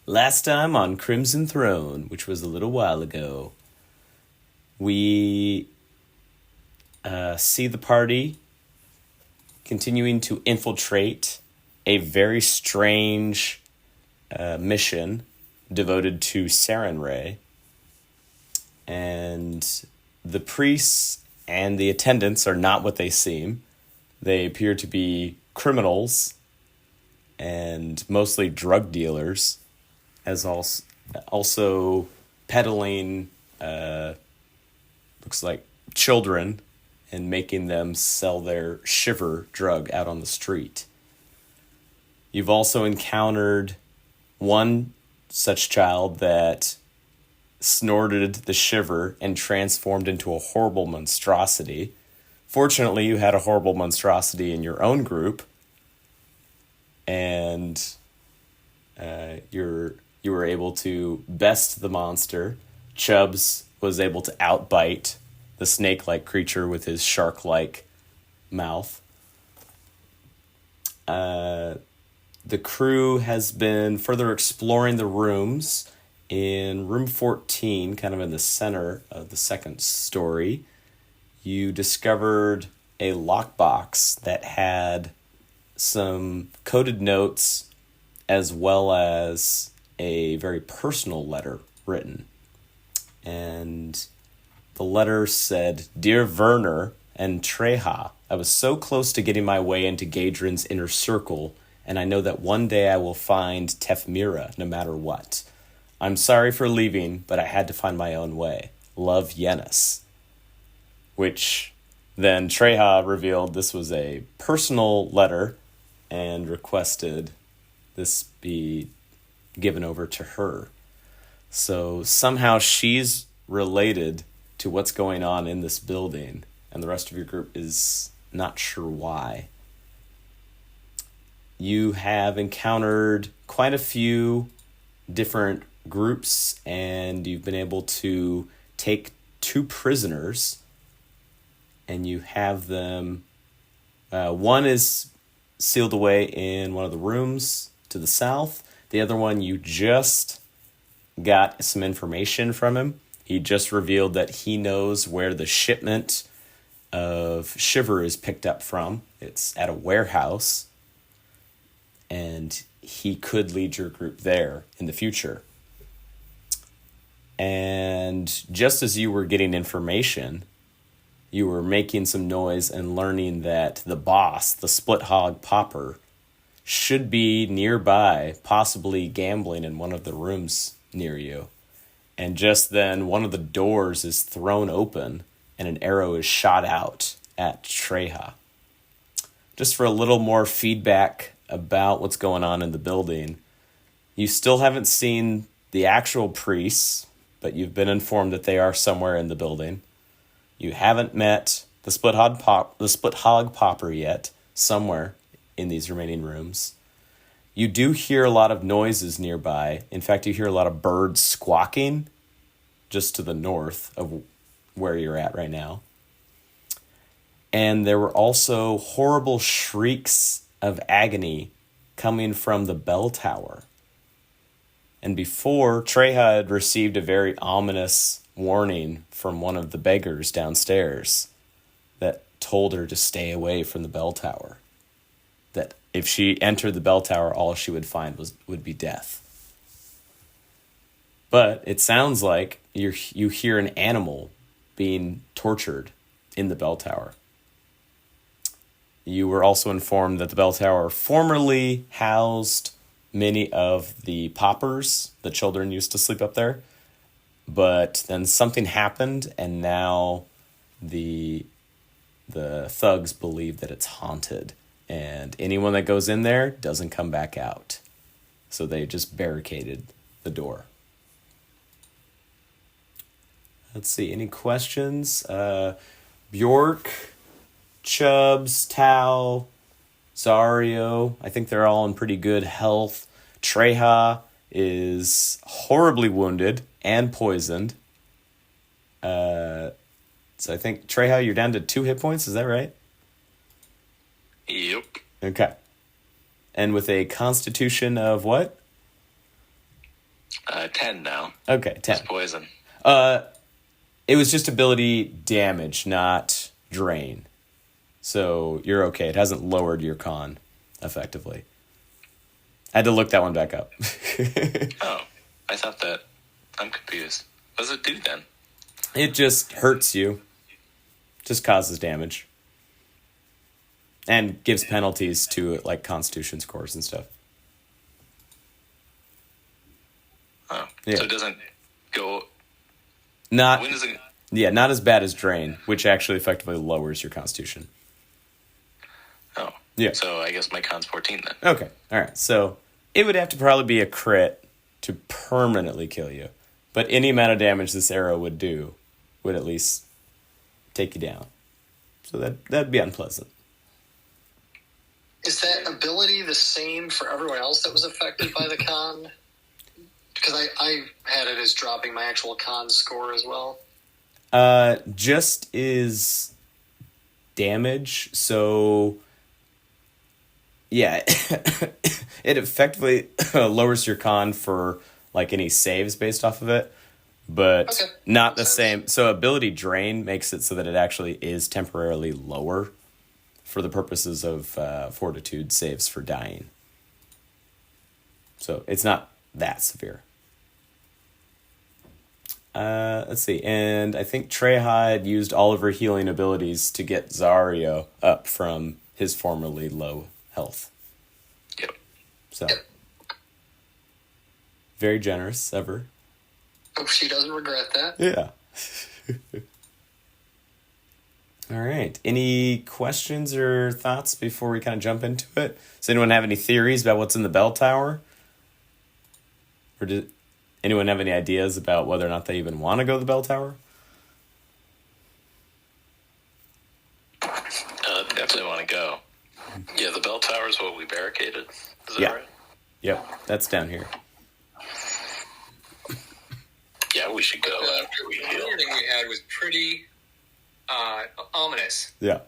Last time on Crimson Throne, which was a little while ago, we see the party continuing to infiltrate a very strange mission devoted to Sarenrae. And the priests and the attendants are not what they seem. They appear to be criminals and mostly drug dealers, as also peddling, looks like children, and making them sell their shiver drug out on the street. You've also encountered one such child that snorted the shiver and transformed into a horrible monstrosity. Fortunately, you had a horrible monstrosity in your own group, and you were able to best the monster. Chubbs was able to outbite the snake-like creature with his shark-like mouth. The crew has been further exploring the rooms. In room 14, kind of in the center of the second story, you discovered a lockbox that had some coded notes as well as a very personal letter written. And the letter said, "Dear Werner and Treha, I was so close to getting my way into Gadrin's inner circle, and I know that one day I will find Tefmira no matter what. I'm sorry for leaving, but I had to find my own way. Love, Yennis." Which then Treha revealed this was a personal letter and requested this be given over to her. So somehow she's related to what's going on in this building, and the rest of your group is not sure why. You have encountered quite a few different groups, and you've been able to take 2 prisoners, and you have them. One is sealed away in one of the rooms to the south. The other one, you just got some information from him. He just revealed that he knows where the shipment of shiver is picked up from. It's at a warehouse, and he could lead your group there in the future. And just as you were getting information, you were making some noise and learning that the boss, the Splithaug Pauper, should be nearby, possibly gambling in one of the rooms near you. And just then, one of the doors is thrown open, and an arrow is shot out at Treha. Just for a little more feedback about what's going on in the building, you still haven't seen the actual priests, but you've been informed that they are somewhere in the building. You haven't met the Splithaug Pauper yet, somewhere in these remaining rooms. You do hear a lot of noises nearby. In fact, you hear a lot of birds squawking just to the north of where you're at right now. And there were also horrible shrieks of agony coming from the bell tower. And before, Treha had received a very ominous warning from one of the beggars downstairs that told her to stay away from the bell tower. That if she entered the bell tower, all she would find would be death. But it sounds like you hear an animal being tortured in the bell tower. You were also informed that the bell tower formerly housed many of the paupers. The children used to sleep up there. But then something happened, and now the thugs believe that it's haunted. And anyone that goes in there doesn't come back out. So they just barricaded the door. Let's see, any questions? Bjork, Chubbs, Tao, Zario, I think they're all in pretty good health. Treha is horribly wounded and poisoned. So I think, Treha, you're down to 2 hit points, is that right? Yep. Okay. And with a constitution of what? 10 now. Okay, 10. It's poison. It was just ability damage, not drain. So you're okay. It hasn't lowered your con, effectively. I had to look that one back up. Oh, I thought that. I'm confused. What does it do then? It just hurts you. Just causes damage. And gives penalties to, like, Constitution scores and stuff. Oh, Yeah. so it doesn't go... Not... When does it... Yeah, not as bad as Drain, which actually effectively lowers your Constitution. Oh. Yeah. So I guess my con's 14 then. Okay, alright. So it would have to probably be a crit to permanently kill you. But any amount of damage this arrow would do would at least take you down. So that'd be unpleasant. Is that ability the same for everyone else that was affected by the con? Because I had it as dropping my actual con score as well. Just is damage, so yeah, it effectively lowers your con for like any saves based off of it, but not the same. So ability drain makes it so that it actually is temporarily lower for the purposes of fortitude saves for dying. So it's not that severe. Let's see. And I think Treja used all of her healing abilities to get Zario up from his formerly low health. Yep. So, very generous, ever. Hope she doesn't regret that. Yeah. All right. Any questions or thoughts before we kind of jump into it? Does anyone have any theories about what's in the bell tower? Or did anyone have any ideas about whether or not they even want to go to the bell tower? Definitely want to go. Yeah, the bell tower is what we barricaded. Is that right? Yep, that's down here. Yeah, we should go after we heal. The warning we had was pretty ominous. Yeah.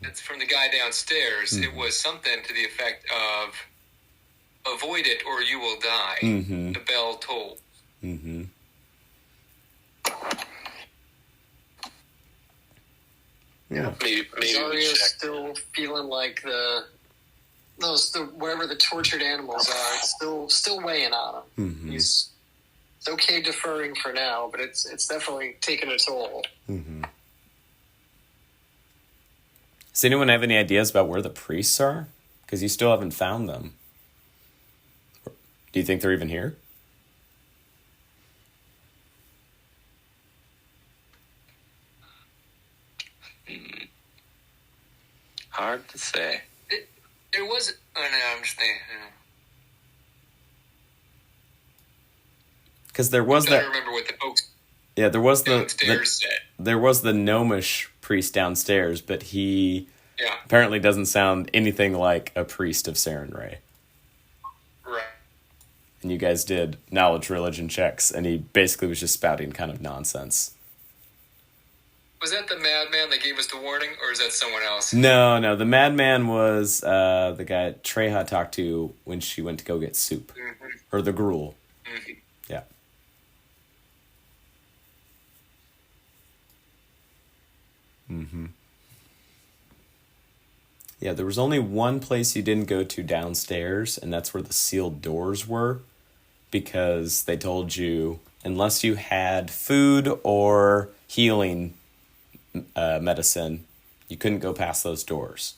It's from the guy downstairs. It was something to the effect of, avoid it or you will die. The bell tolled. Mm-hmm. Yeah. Maybe Zario's still feeling like wherever the tortured animals are, it's still weighing on him. Mm-hmm. It's okay deferring for now, but it's definitely taking a toll. Mm-hmm. Does anyone have any ideas about where the priests are? Because you still haven't found them. Do you think they're even here? Hard to say. There was... Oh, no, I'm just thinking... Because there was I that... don't remember what the folks there was downstairs said. There was the gnomish priest downstairs, but he apparently doesn't sound anything like a priest of Sarenrae. Right. And you guys did knowledge religion checks, and he basically was just spouting kind of nonsense. Was that the madman that gave us the warning, or is that someone else? No, the madman was the guy Treja talked to when she went to go get soup. Mm-hmm. Or the gruel. Mm-hmm. Yeah. Mm-hmm. Yeah, there was only one place you didn't go to downstairs, and that's where the sealed doors were, because they told you, unless you had food or healing medicine, you couldn't go past those doors.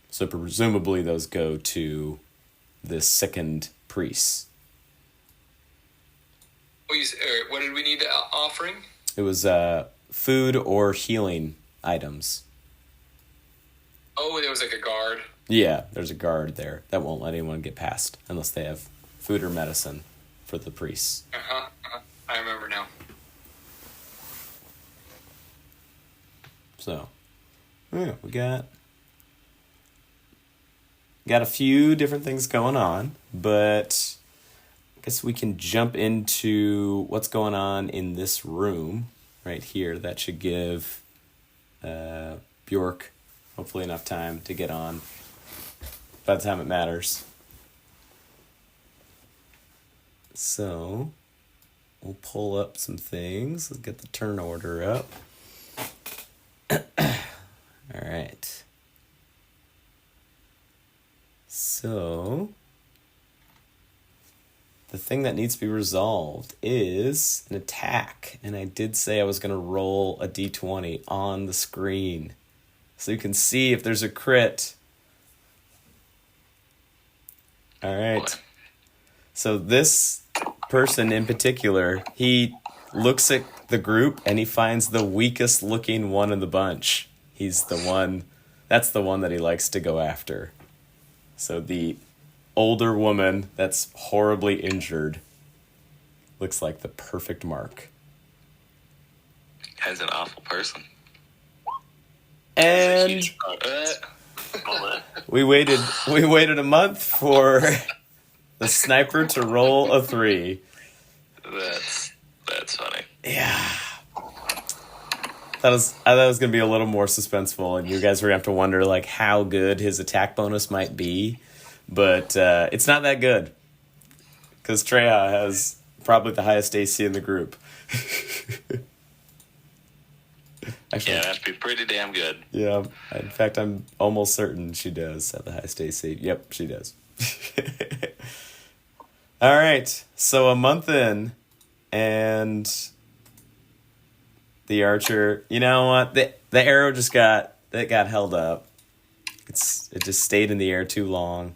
So presumably those go to the sickened priests. What did we need offering? It was food or healing items. Oh, there was like a guard. Yeah, there's a guard there that won't let anyone get past unless they have food or medicine for the priests. I remember now. So, yeah, we got a few different things going on, but I guess we can jump into what's going on in this room right here. That should give Bjork hopefully enough time to get on by the time it matters. So we'll pull up some things. Let's get the turn order up. All right. So the thing that needs to be resolved is an attack. And I did say I was going to roll a d20 on the screen, so you can see if there's a crit. All right. Boy. So this person in particular, he looks at the group and he finds the weakest looking one in the bunch. He's the one, that's the one that he likes to go after. So the older woman that's horribly injured looks like the perfect mark. Guy's an awful person. And we waited a month for the sniper to roll a 3. That's funny. Yeah. I thought it was going to be a little more suspenseful, and you guys were going to have to wonder like how good his attack bonus might be. But it's not that good, because Treya has probably the highest AC in the group. Actually, Yeah, that'd be pretty damn good. yeah. In fact, I'm almost certain she does have the highest AC. Yep, she does. All right, so a month in, and the archer. You know what? The arrow just got held up. It just stayed in the air too long.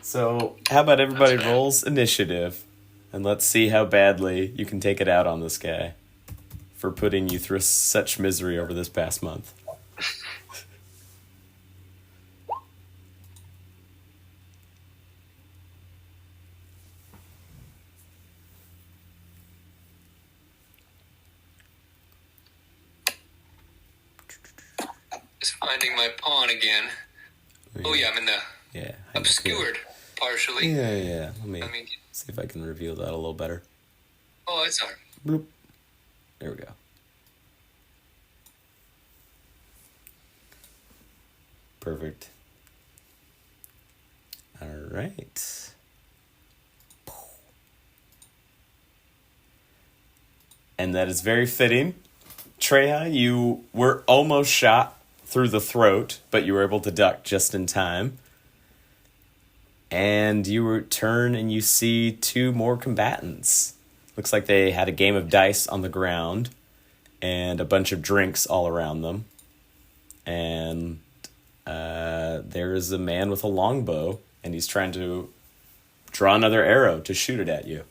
So how about everybody rolls initiative, and let's see how badly you can take it out on this guy for putting you through such misery over this past month. Just finding my pawn again. Oh yeah, I'm in the Yeah. obscured partially. Yeah. Let me I mean, see if I can reveal that a little better. oh, it's alright. Bloop. There we go. Perfect. All right. And that is very fitting. Treya, you were almost shot through the throat, but you were able to duck just in time. And you turn and you see 2 more combatants. Looks like they had a game of dice on the ground and a bunch of drinks all around them. And there is a man with a longbow, and he's trying to draw another arrow to shoot it at you.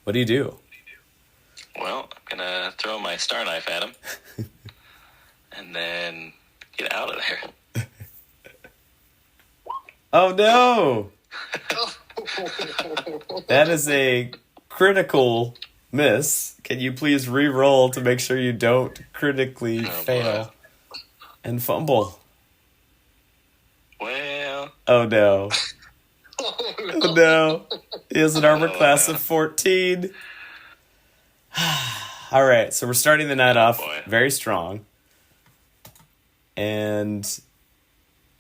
What do you do? Well, I'm gonna throw my star knife at him, and then get out of there. Oh no! That is a critical miss. Can you please re-roll to make sure you don't critically fail and fumble? Well, Oh no. Oh no. He has an armor class of 14. All right, so we're starting the night off very strong. And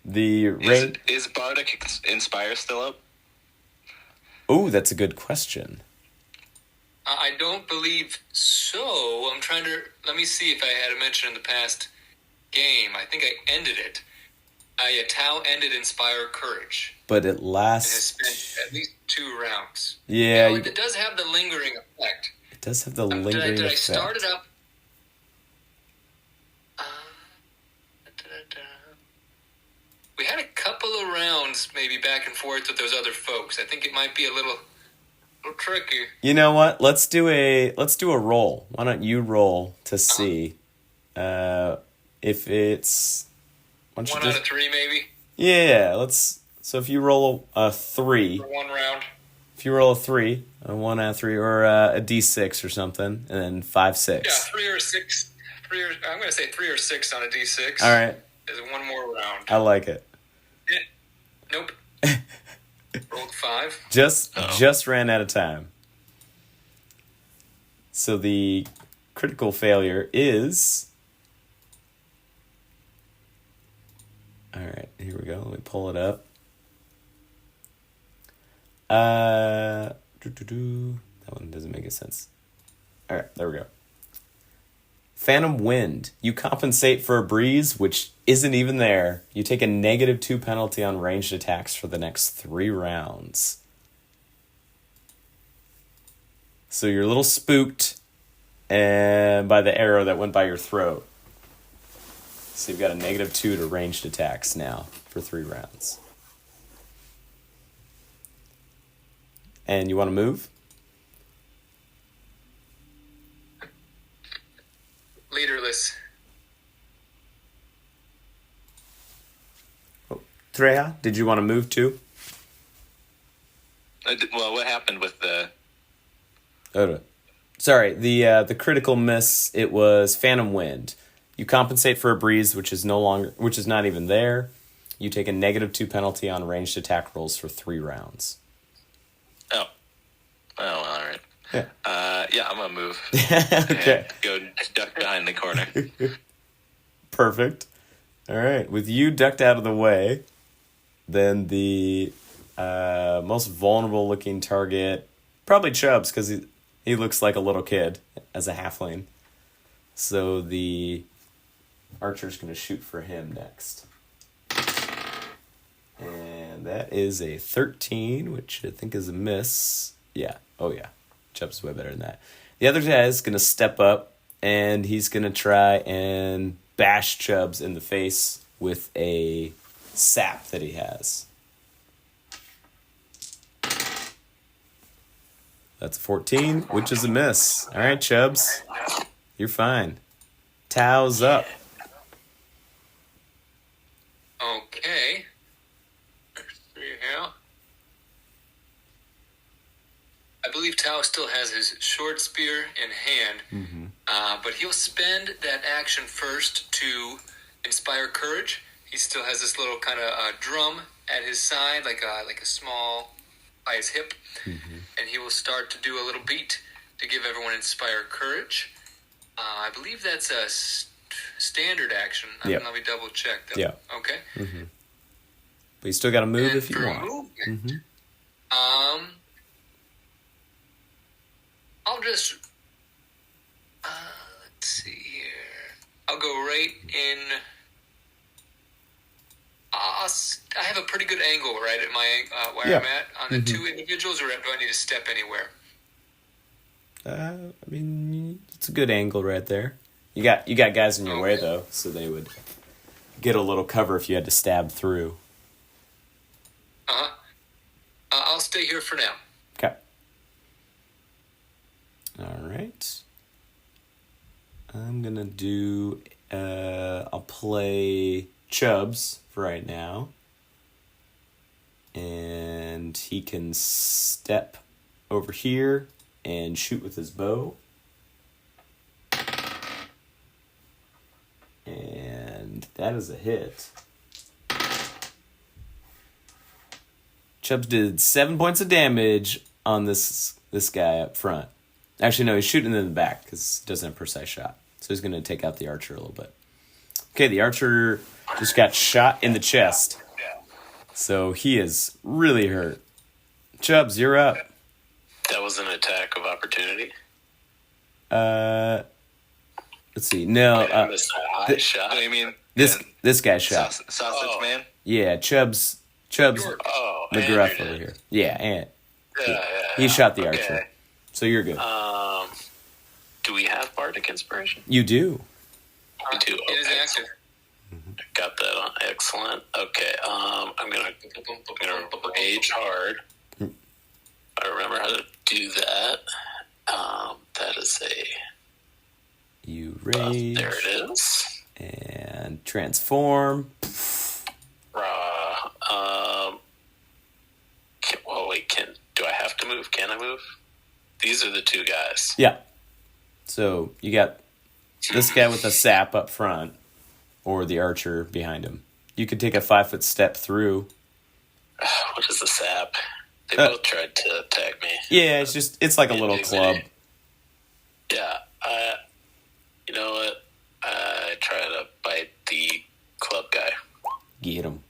the raid... is Bardic Inspire still up? Oh, that's a good question. I don't believe so. I'm trying to... Let me see if I had a mention in the past game. I think I ended it. Tau ended Inspire Courage. But it It has lasts... spent at least 2 rounds. Yeah, It does have the lingering effect. it does have the lingering Did I effect. start it up? We had a couple of rounds maybe back and forth with those other folks. I think it might be a little tricky. You know what? Let's do a roll. Why don't you roll to see if it's... Why don't you 1 out of 3 maybe Yeah, let's... So if you roll a 3... for 1 round. If you roll a 3, a 1 out of 3, or a d6 or something, and then 5, 6. Yeah, 3 or 6. I'm going to say 3 or 6 on a d6. All right. There's 1 more round. I like it. Yeah. Nope. Rolled 5. Just ran out of time. So the critical failure is... All right, here we go. Let me pull it up. That one doesn't make any sense. All right, there we go. Phantom Wind. You compensate for a breeze, which isn't even there. You take a -2 penalty on ranged attacks for the next 3 rounds. So you're a little spooked and by the arrow that went by your throat. So you've got a -2 to ranged attacks now for 3 rounds. And you want to move? Leaderless. Oh, Treja, did you want to move too? Well, what happened with the... Oh, sorry, the critical miss, it was Phantom Wind. You compensate for a breeze, which is not even there. You take a -2 penalty on ranged attack rolls for 3 rounds. Oh, all right. Yeah. I'm gonna move. Okay. And go duck behind the corner. Perfect. All right. With you ducked out of the way, then the most vulnerable looking target, probably Chubbs, because he looks like a little kid as a halfling. So the archer's going to shoot for him next. And that is a 13, which I think is a miss. Yeah. Oh, yeah. Chubb's way better than that. The other guy is going to step up, and he's going to try and bash Chubbs in the face with a sap that he has. That's a 14, which is a miss. All right, Chubbs. You're fine. Tao's up. Okay. Yeah. I believe Tao still has his short spear in hand, but he'll spend that action first to inspire courage. He still has this little kind of drum at his side, like a small by his hip, and he will start to do a little beat to give everyone inspire courage. I believe that's a standard action. Yep. Let me double check though. Yeah. Okay. But you still got to move And if you for want. movement, I'll just let's see here. I'll go right in. I have a pretty good angle right at my where Yeah. I'm at on the 2 individuals, or do I need to step anywhere? I mean, it's a good angle right there. You got guys in your way though, so they would get a little cover if you had to stab through. I'll stay here for now. Okay. All right. I'm gonna do. I'll play Chubbs for right now, and he can step over here and shoot with his bow. And that is a hit. Chubbs did 7 points of damage on this guy up front. Actually, no, he's shooting in the back because he doesn't have precise shot. So he's going to take out the archer a little bit. Okay, the archer just got shot in the chest. So he is really hurt. Chubbs, you're up. That was an attack of opportunity. Let's see. No, I missed a high shot. I mean, this guy's shot. Sausage man. Yeah, Chubbs McGruff over here. Yeah, and he shot the archer. So you're good. Do we have Bardic Inspiration? You do. We do. It is active. Got that on. Excellent. Okay. I'm gonna rage hard. I remember how to do that. That is a. You rage. There it is. And transform. Do I have to move? Can I move? These are the 2 guys. Yeah. So you got this guy with the sap up front, or the archer behind him. You could take a 5-foot step through. What is the sap? They both tried to attack me. Yeah, it's like a little club. Yeah. You know what? I try to bite the club guy. Get him.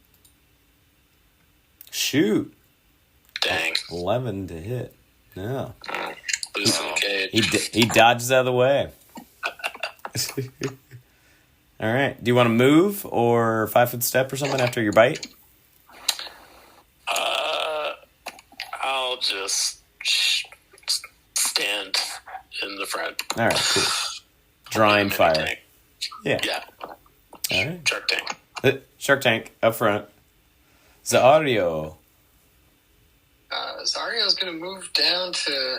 Shoot. Dang. 11 to hit. No. Loose in the cage. He dodges out of the way. All right. Do you want to move or 5-foot step or something after your bite? I'll just stand in the front. All right, cool. Drawing fire. Tank. Yeah. Yeah. All right. Shark Tank. Shark Tank up front. Zario. Zario's going to move down to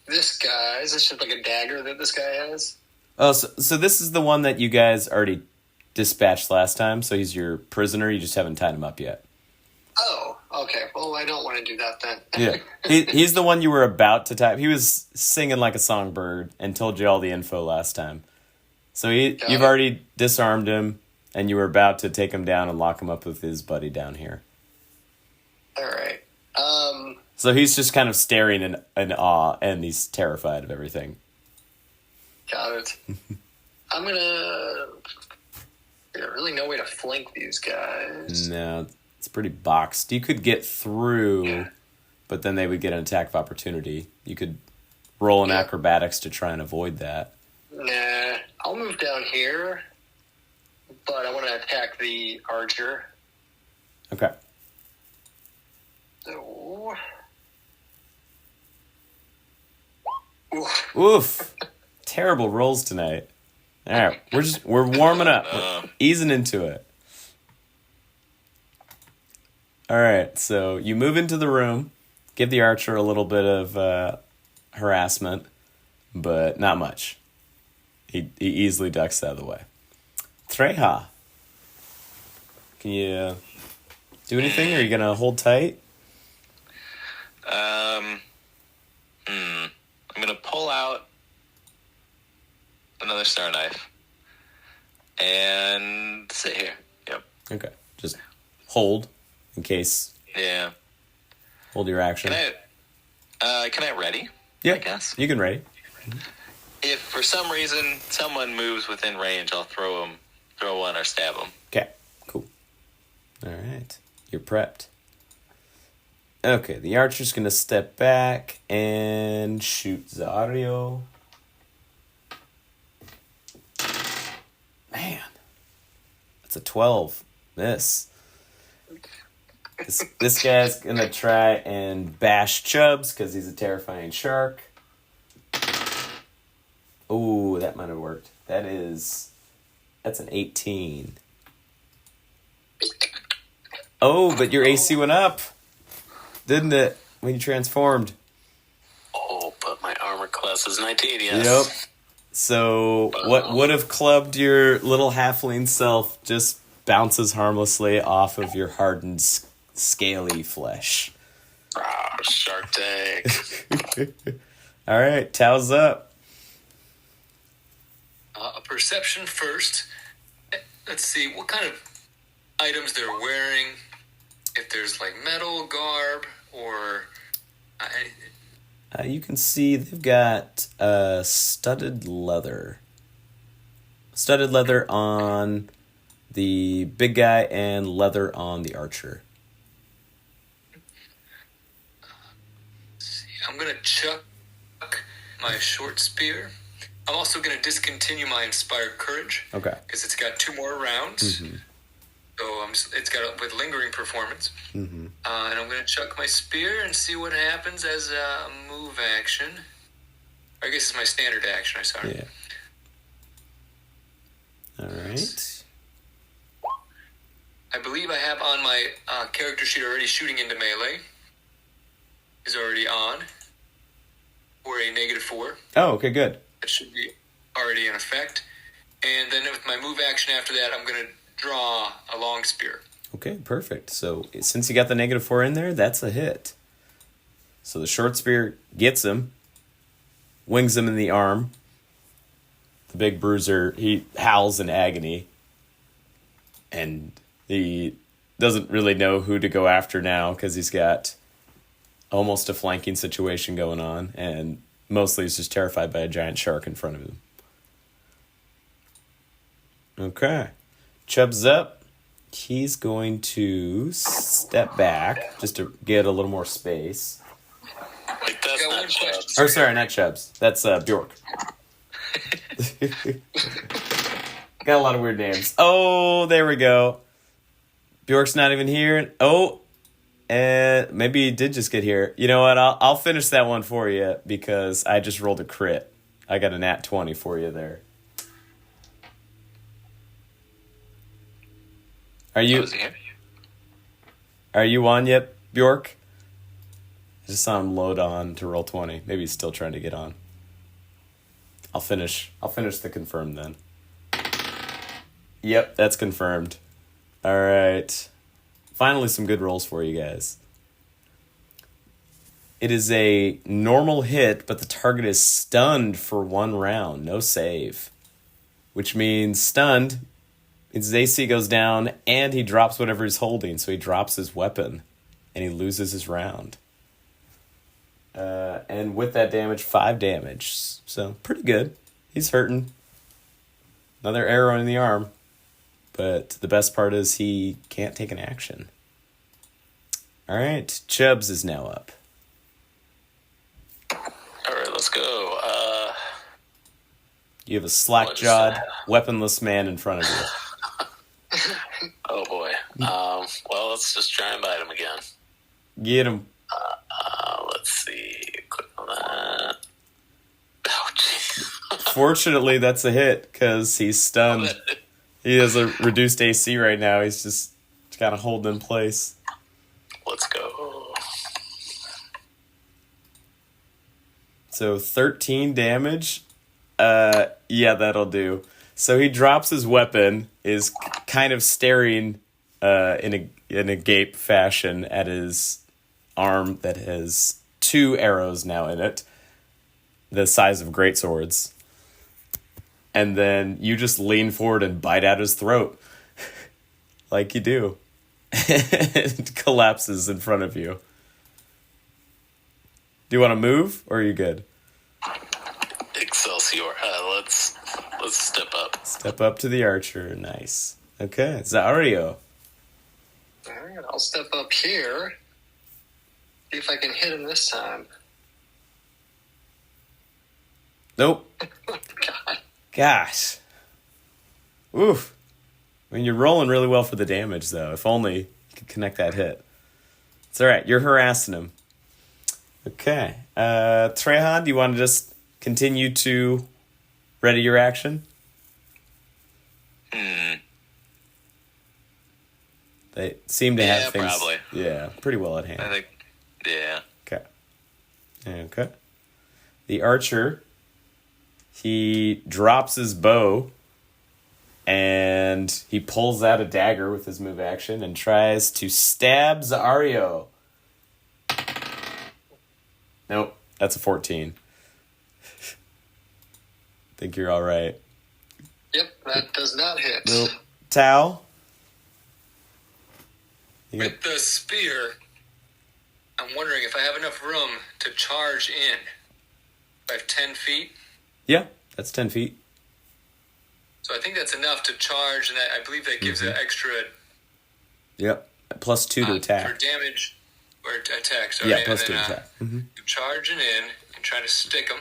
this guy. Is this just like a dagger that this guy has? Oh, so this is the one that you guys already dispatched last time. So he's your prisoner. You just haven't tied him up yet. Oh, okay. Well, I don't want to do that then. Yeah, he's the one you were about to tie. He was singing like a songbird and told you all the info last time. So you've already disarmed him, and you were about to take him down and lock him up with his buddy down here. All right. So he's just kind of staring in awe, and he's terrified of everything. Got it. I'm gonna. There's really no way to flank these guys. No, it's pretty boxed. You could get through, but then they would get an attack of opportunity. You could roll an acrobatics to try and avoid that. Nah, I'll move down here, but I want to attack the archer. Okay. So, Oof. Terrible rolls tonight. All right, we're warming up. We're easing into it. All right, so you move into the room, give the archer a little bit of harassment, but not much. He easily ducks out of the way. Treja, can you do anything, or are you going to hold tight? I'm going to pull out another star knife and sit here. Yep. Okay, just hold in case. Yeah. Hold your action. Can I ready? Yeah, I guess. you can ready. If for some reason someone moves within range, I'll throw one or stab them. Okay, cool. All right, you're prepped. Okay, the archer's going to step back and shoot Zario. Man, that's a 12. Miss. This guy's going to try and bash Chubbs because he's a terrifying shark. Oh, that might have worked. That's an 18. Oh, but your AC went up, didn't it, when you transformed? Oh, but my armor class is 19, yes. Yep. So what would have clubbed your little halfling self just bounces harmlessly off of your hardened, scaly flesh. Shark Tank. All right, Tao's up. A perception first. Let's see what kind of items they're wearing. If there's like metal garb or anything. You can see they've got studded leather. Studded leather on the big guy and leather on the archer. I'm going to chuck my short spear. I'm also going to discontinue my inspired courage. Okay. Because it's got 2 more rounds. Mm-hmm. So it's got with lingering performance. Mm-hmm. And I'm going to chuck my spear and see what happens as a move action. I guess it's my standard action, I'm sorry. Yeah. All right. I believe I have on my character sheet already shooting into melee. Is already on. For a -4. Oh, okay, good. That should be already in effect. And then with my move action after that, I'm going to draw a long spear. Okay, perfect. So since you got the -4 in there, that's a hit. So the short spear gets him, wings him in the arm. The big bruiser, he howls in agony. And he doesn't really know who to go after now because he's got almost a flanking situation going on. And mostly he's just terrified by a giant shark in front of him. Okay. Chubb's up. He's going to step back just to get a little more space. questions. Or sorry, not Chubbs. That's Bjork. Got a lot of weird names. Oh, there we go. Bjork's not even here. Oh, maybe he did just get here. You know what? I'll finish that one for you because I just rolled a crit. I got a nat 20 for you there. Are you on yet, Bjork? I just saw him load on to roll 20. Maybe he's still trying to get on. I'll finish the confirm then. Yep, that's confirmed. All right. Finally, some good rolls for you guys. It is a normal hit, but the target is stunned for 1 round. No save. Which means stunned means his AC goes down and he drops whatever he's holding. So he drops his weapon and he loses his round. And with that damage, 5 damage. So pretty good. He's hurting. Another arrow in the arm. But the best part is he can't take an action. All right, Chubbs is now up. All right, let's go. You have a slack-jawed, weaponless man in front of you. Oh boy. Well, let's just try and bite him again. Get him. Let's see. Click on that. Oh, jeez. Fortunately, that's a hit because he's stunned. He has a reduced AC right now. He's just kind of holding in place. Let's go. So 13 damage. Yeah, that'll do. So he drops his weapon, is kind of staring in a gape fashion at his arm that has 2 arrows now in it, the size of great swords. And then you just lean forward and bite at his throat, like you do. It collapses in front of you. Do you want to move, or are you good? Excelsior. Let's step up. Step up to the archer. Nice. Okay, Zario. All right, I'll step up here. See if I can hit him this time. Nope. God. Gosh. Oof. I mean, you're rolling really well for the damage, though. If only you could connect that hit. It's all right. You're harassing him. Okay. Trehan, do you want to just continue to ready your action? They seem to have things... probably. Yeah, pretty well at hand. I think, yeah. Okay. Okay. The archer, he drops his bow and he pulls out a dagger with his move action and tries to stab Zario. Nope, that's a 14. Think you're all right. Yep, that does not hit. Nope. Tao? With the spear, I'm wondering if I have enough room to charge in. I have 10 feet. Yeah, that's 10 feet. So I think that's enough to charge, and I believe that gives an extra... Yep, plus 2 to attack. For damage or attack, sorry. Yeah, plus 2 to attack. Charging in and trying to stick them.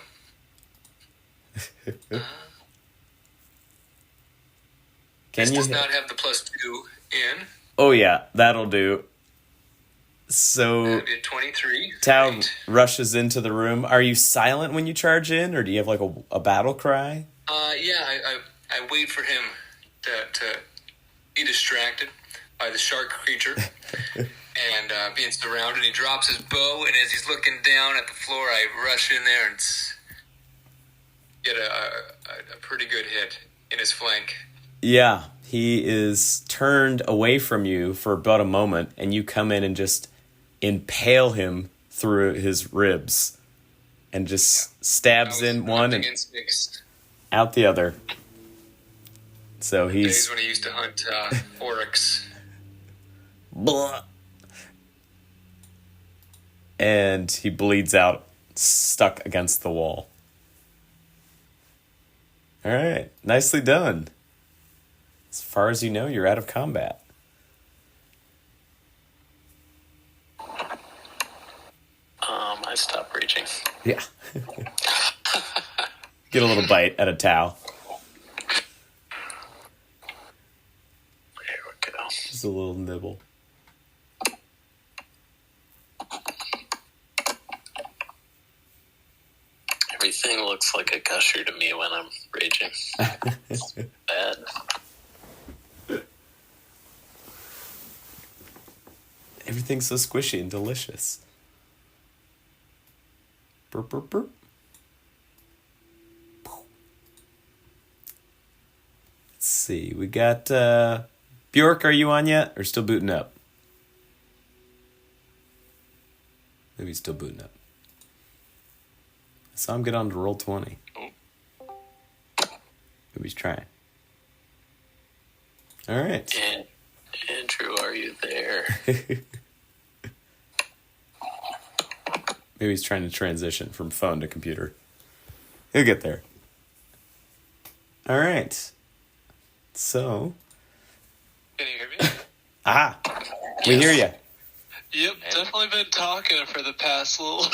Can you does hit? not have the plus 2 in. Oh yeah, that'll do. So That'd be a 23. Tao Right. rushes into the room. Are you silent when you charge in, or do you have like a battle cry? Yeah, I wait for him to be distracted by the shark creature and being surrounded. He drops his bow, and as he's looking down at the floor, I rush in there and get a pretty good hit in his flank. Yeah, he is turned away from you for about a moment, and you come in and just impale him through his ribs and just stabs in one and Instincts. out the other. So Days he's... when he used to hunt oryx. Blah. And he bleeds out, stuck against the wall. All right, nicely done. As far as you know, you're out of combat. I stop reaching. Yeah. Get a little bite at a towel. There we go. Just a little nibble. Everything looks like a gusher to me when I'm raging. It's bad. Everything's so squishy and delicious. Burp, burp, burp. Let's see. We got Bjork. Are you on yet? Or still booting up? Maybe he's still booting up. I saw him get on to roll 20. Oh. Maybe he's trying. All right. And Andrew, are you there? Maybe he's trying to transition from phone to computer. He'll get there. All right. So. Can you hear me? Ah, we hear you. Yep, definitely been talking for the past little.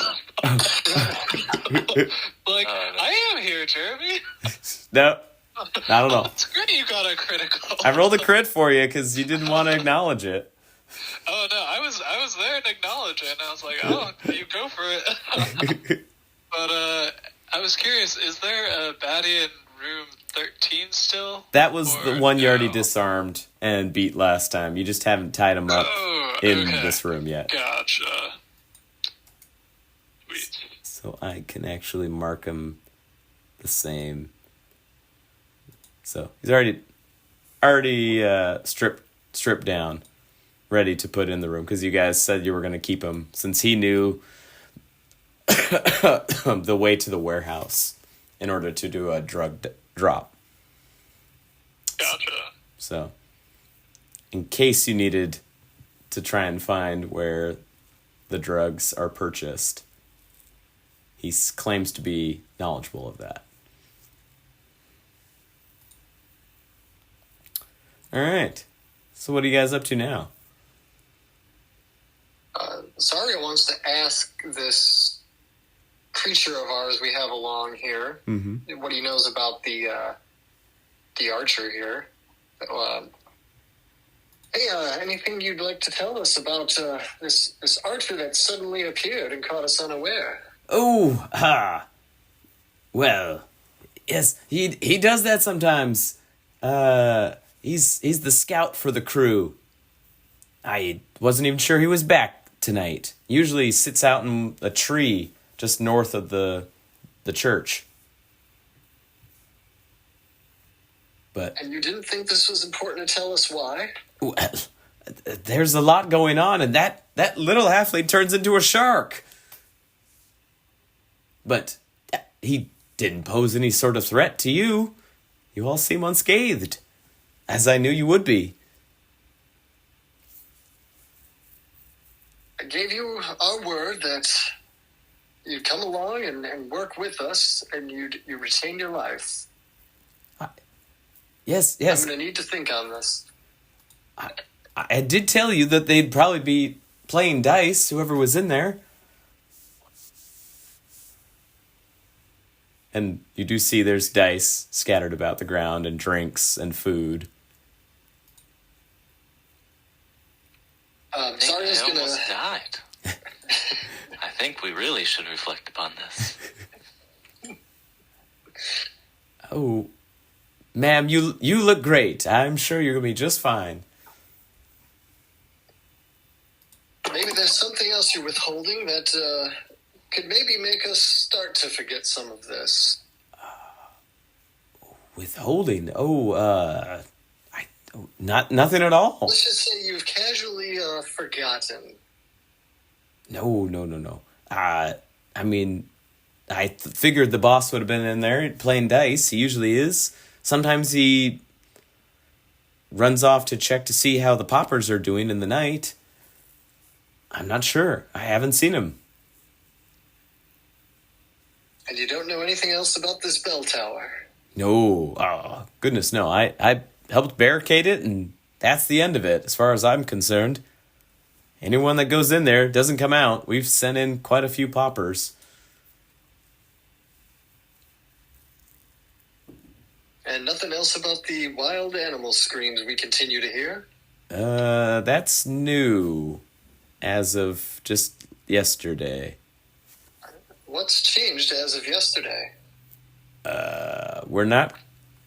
I am here, Jeremy. No, not at all. It's great you got a critical. I rolled a crit for you because you didn't want to acknowledge it. Oh no, I was there to acknowledge it, and I was like, oh, you go for it. But I was curious, is there a baddie in room 13 still? That was Or the one you already no? disarmed and beat last time. You just haven't tied him up in okay. this room yet. Gotcha. Sweet. So I can actually mark him the same. So he's already stripped down, ready to put in the room because you guys said you were going to keep him since he knew the way to the warehouse in order to do a drug drop. Gotcha. So in case you needed to try and find where the drugs are purchased, he claims to be knowledgeable of that. All right. So what are you guys up to now? Zarya wants to ask this creature of ours we have along here what he knows about the archer here. Hey, anything you'd like to tell us about this archer that suddenly appeared and caught us unaware? Oh, well, yes, he does that sometimes. He's the scout for the crew. I wasn't even sure he was back tonight. Usually he sits out in a tree just north of the church. But And you didn't think this was important to tell us why? well, there's a lot going on, and that little halfling turns into a shark. But he didn't pose any sort of threat to you. You all seem unscathed, as I knew you would be. I gave you our word that you'd come along and work with us, and you retain your life. Yes. I'm going to need to think on this. I did tell you that they'd probably be playing dice, whoever was in there. And you do see there's dice scattered about the ground and drinks and food. I think Zarya's I going almost to... died. I think we really should reflect upon this. Oh, ma'am, you look great. I'm sure you're going to be just fine. Maybe there's something else you're withholding that could maybe make us start to forget some of this. Withholding? Nothing at all. Let's just say you've casually forgotten. No. I mean, I figured the boss would have been in there playing dice. He usually is. Sometimes he runs off to check to see how the Paupers are doing in the night. I'm not sure. I haven't seen him. And you don't know anything else about this bell tower? No. Oh, goodness, no. I helped barricade it, and that's the end of it, as far as I'm concerned. anyone that goes in there doesn't come out. We've sent in quite a few poppers. And nothing else about the wild animal screams we continue to hear? That's new as of just yesterday. What's changed as of yesterday? We're not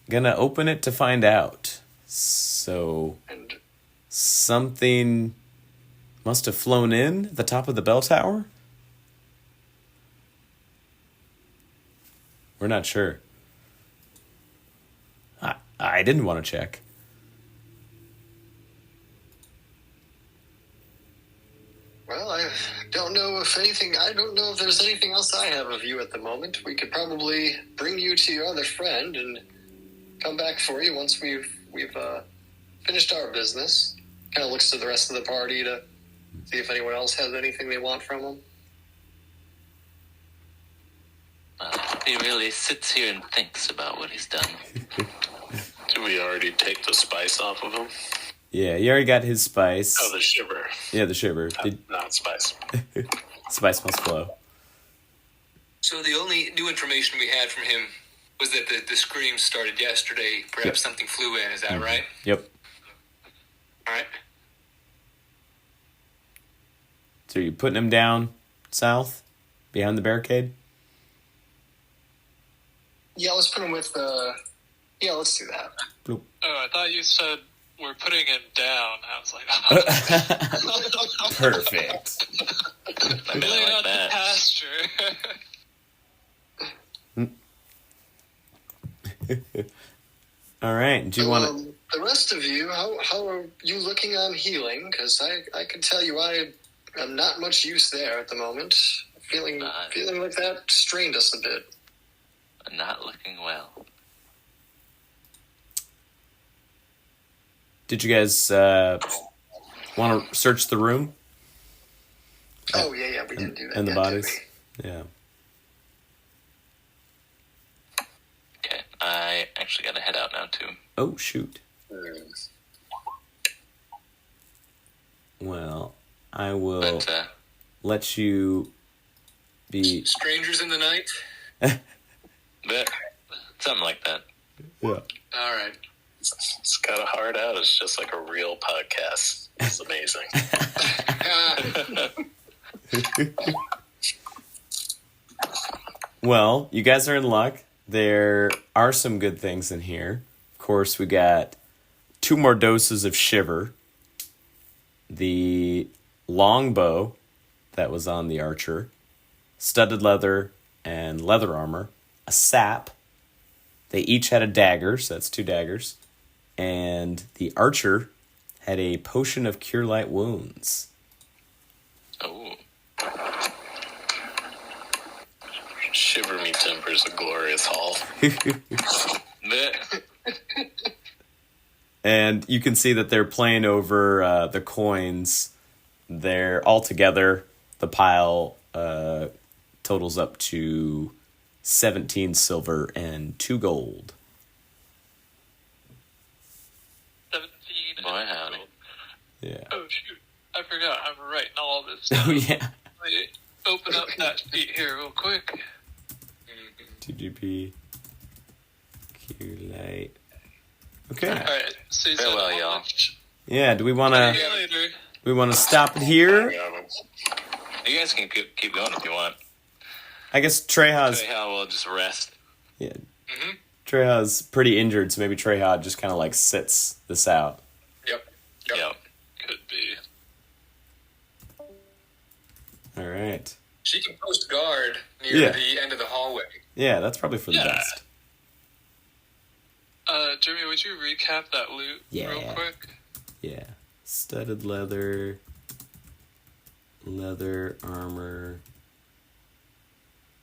gonna open it to find out. So And something must have flown in at the top of the bell tower? We're not sure. I didn't want to check. well, I don't know if there's anything else I have of you at the moment. We could probably bring you to your other friend and come back for you once we've finished our business. Kind of looks to the rest of the party to see if anyone else has anything they want from him. He really sits here and thinks about what he's done. Did we already take the spice off of him? Yeah, he already got his spice. Oh, the shiver. Yeah, the shiver. Not spice. Spice must flow. So the only new information we had from him was that the screams started yesterday. Perhaps something flew in. Is that right? Yep. All right. So you putting him down south, behind the barricade? Yeah, let's put him with yeah, let's do that. Oh, I thought you said we're putting him down. I was like, Perfect. I mean, laying I out like the that. pasture. All right. Do you want to? The rest of you, how are you looking on healing? Because I can tell you I am not much use there at the moment. Feeling like that strained us a bit. Not looking well. Did you guys want to search the room Oh yeah, we didn't do that. and the yet, bodies? did we? Yeah. Okay, I actually got to head out now too. Oh shoot. Well, I will But let you be. Strangers in the night. but something like that. Yeah. All right. It's got a hard out. It's just like a real podcast. It's amazing. Well, you guys are in luck. There are some good things in here. Of course, we got 2 more doses of shiver. The longbow that was on the archer, studded leather and leather armor, a sap. They each had a dagger, so that's 2 daggers. And the archer had a potion of cure light wounds. Oh, Shiver me timbers, a glorious haul. but And you can see that they're playing over the coins. They're all together. The pile totals up to 17 silver and 2 gold. 17. boy, howdy. Yeah. Oh, shoot. I forgot. I'm writing all this Oh, down. yeah. Let me open up that sheet here real quick. 2GP. Cure light. Okay. All right. So you Farewell, said how y'all. much? Yeah, do we want See to you later. stop it here? You guys can keep going if you want. I guess Treha's Anyhow, we'll just rest. yeah. Treha's pretty injured, so maybe Treha just kind of like sits this out. Yep. Yep. Could be. All right. She can post guard near Yeah. the end of the hallway. Yeah, that's probably for the Yeah. best. Jeremy, would you recap that loot Yeah. real quick? Yeah. Studded leather, leather armor.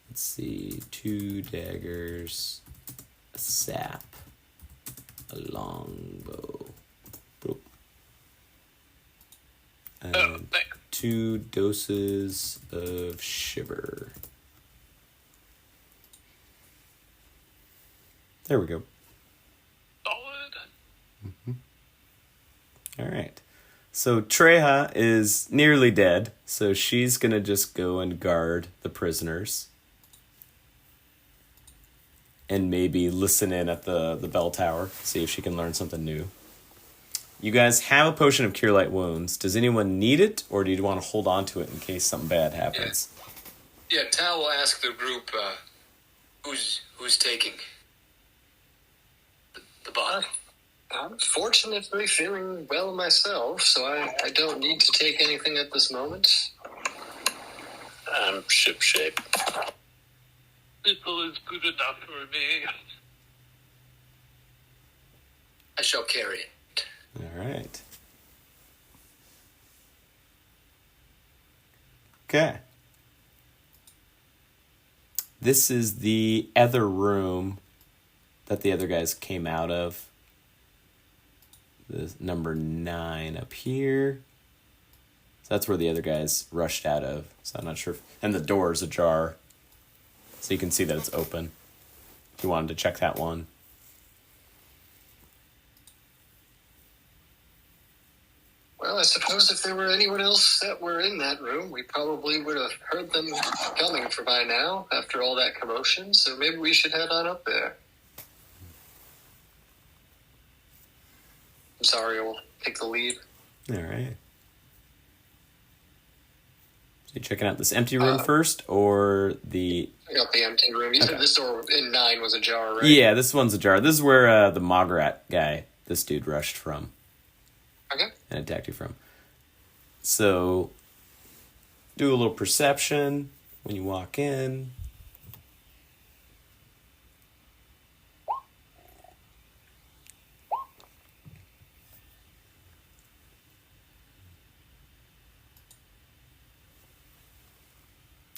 Let's see, 2 daggers, a sap, a longbow, boop. Oh, And thanks. 2 doses of shiver. There we go. Solid. All right. So Treja is nearly dead, so she's going to just go and guard the prisoners. And maybe listen in at the bell tower, see if she can learn something new. You guys have a potion of Cure Light Wounds. Does anyone need it, or do you want to hold on to it in case something bad happens? Yeah, Tal will ask the group who's taking the body. I'm fortunately feeling well myself, so I don't need to take anything at this moment. I'm shipshape. Little is good enough for me. I shall carry it. All right. Okay. This is the other room that the other guys came out of. The number 9 up here. So that's where the other guys rushed out of. So I'm not sure. And the door is ajar. So you can see that it's open. If you wanted to check that one. Well, I suppose if there were anyone else that were in that room, we probably would have heard them coming for by now, after all that commotion, so maybe we should head on up there. I'm sorry, we'll take the lead. All right. So you checking out this empty room first, or the... I got the empty room. You said this door in 9 was ajar, right? Yeah, this one's ajar. This is where the Mograt guy, this dude, rushed from. Okay. And attacked you from. So, do a little perception when you walk in.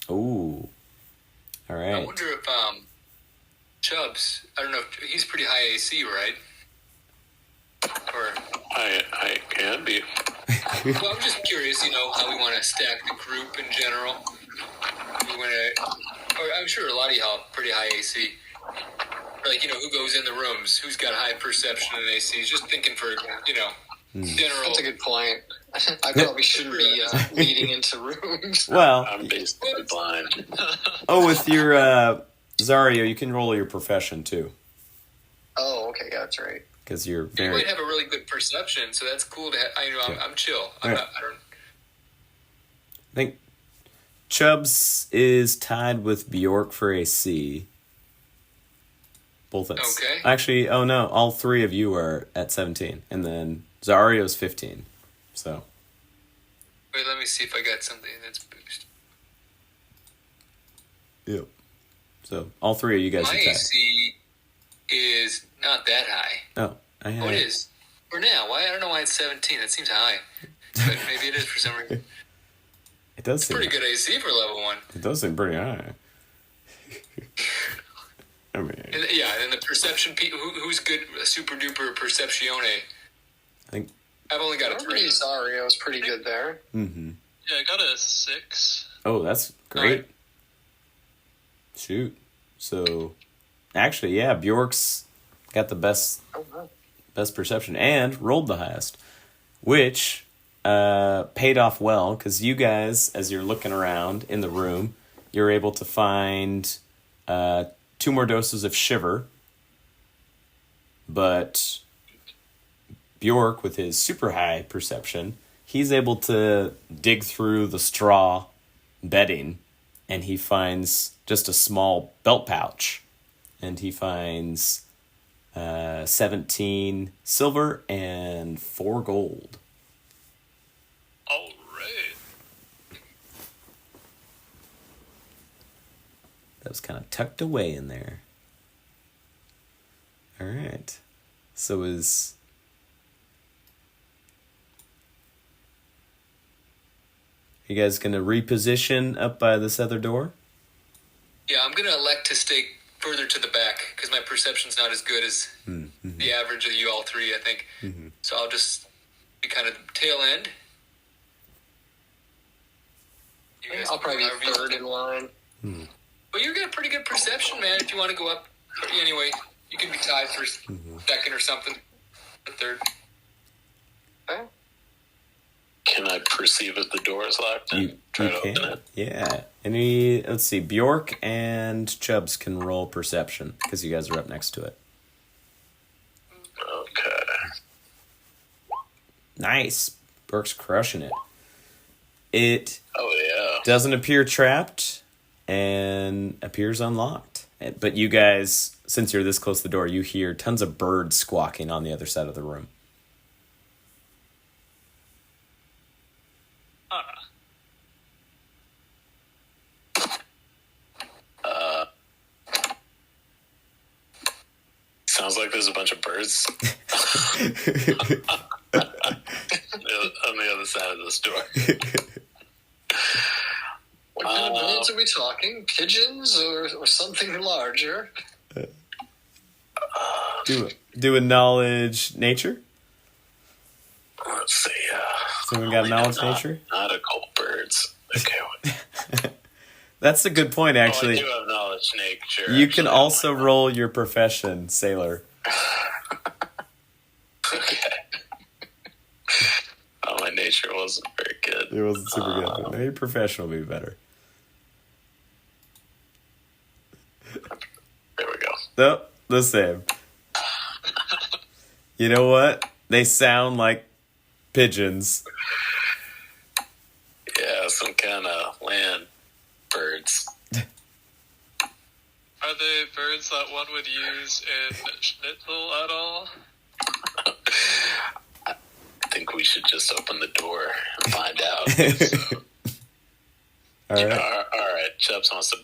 Ooh. All right. I wonder if Chubbs, I don't know if he's pretty high AC, right? Or I can be. well, I'm just curious, how we want to stack the group in general. We want to, or I'm sure a lot of y'all have pretty high AC. Like, who goes in the rooms, who's got high perception and AC. Just thinking for, general. That's a good point. I probably shouldn't be leading into rooms. Well, I'm basically blind. with your Zario, you can roll your profession too. Oh, okay, yeah, that's right. Because you're You very... might have a really good perception, so that's cool to have. I'm chill. I don't. I think Chubbs is tied with Bjork for AC. Both at... Okay. Actually, oh no, all 3 of you are at 17. And then Zario's 15. So... Wait, let me see if I got something that's boosted. Yep. So, all 3 of you guys My are tied. AC is not that high. Oh, I have... Oh, it is. For now. Why? I don't know why it's 17. That seems high. But maybe it is for some reason. It does It's seem... pretty good AC for level 1. It does seem pretty high. I mean... And the perception... Who's good? Super duper perceptione. I think... I've only got a 3. Zario's pretty good there. Mm-hmm. Yeah, I got a 6. Oh, that's great. Shoot. So... Actually, yeah, Bjork's got the best perception and rolled the highest, which paid off well because you guys, as you're looking around in the room, you're able to find 2 more doses of Shiver, but Bjork, with his super high perception, he's able to dig through the straw bedding, and he finds just a small belt pouch. And he finds 17 silver and 4 gold. All right. That was kind of tucked away in there. All right. So is... You guys going to reposition up by this other door? Yeah, I'm going to elect to stay further to the back because my perception's not as good as the average of you all 3, I think. Mm-hmm. So I'll just be kind of tail end. I'll probably be 3rd in line. Well, you've got pretty good perception, man. If you want to go up, anyway, you can be tied for 2nd or something. Or 3rd. Okay. I perceive if the door is locked and You try to can. open it? Yeah. Let's see. Bjork and Chubbs can roll perception because you guys are up next to it. Okay. Nice. Bjork's crushing it. It Oh, yeah. doesn't appear trapped and appears unlocked. But you guys, since you're this close to the door, you hear tons of birds squawking on the other side of the room. Sounds like there's a bunch of birds on the other side of this door. What kind of birds are we talking? Pigeons or something larger? Do a knowledge nature. Let's see. Someone got knowledge nature? Not occult birds. Okay. That's a good point, actually. I do have knowledge nature. You can also roll your profession, sailor. Okay. Oh, my nature wasn't very good. It wasn't super good. But maybe professional would be better. There we go. Nope, the same. You know what? They sound like pigeons. Yeah, some kind of land birds. Are they birds that one would use in schnitzel at all? I think we should just open the door and find out. All right. All right. Chubbs wants to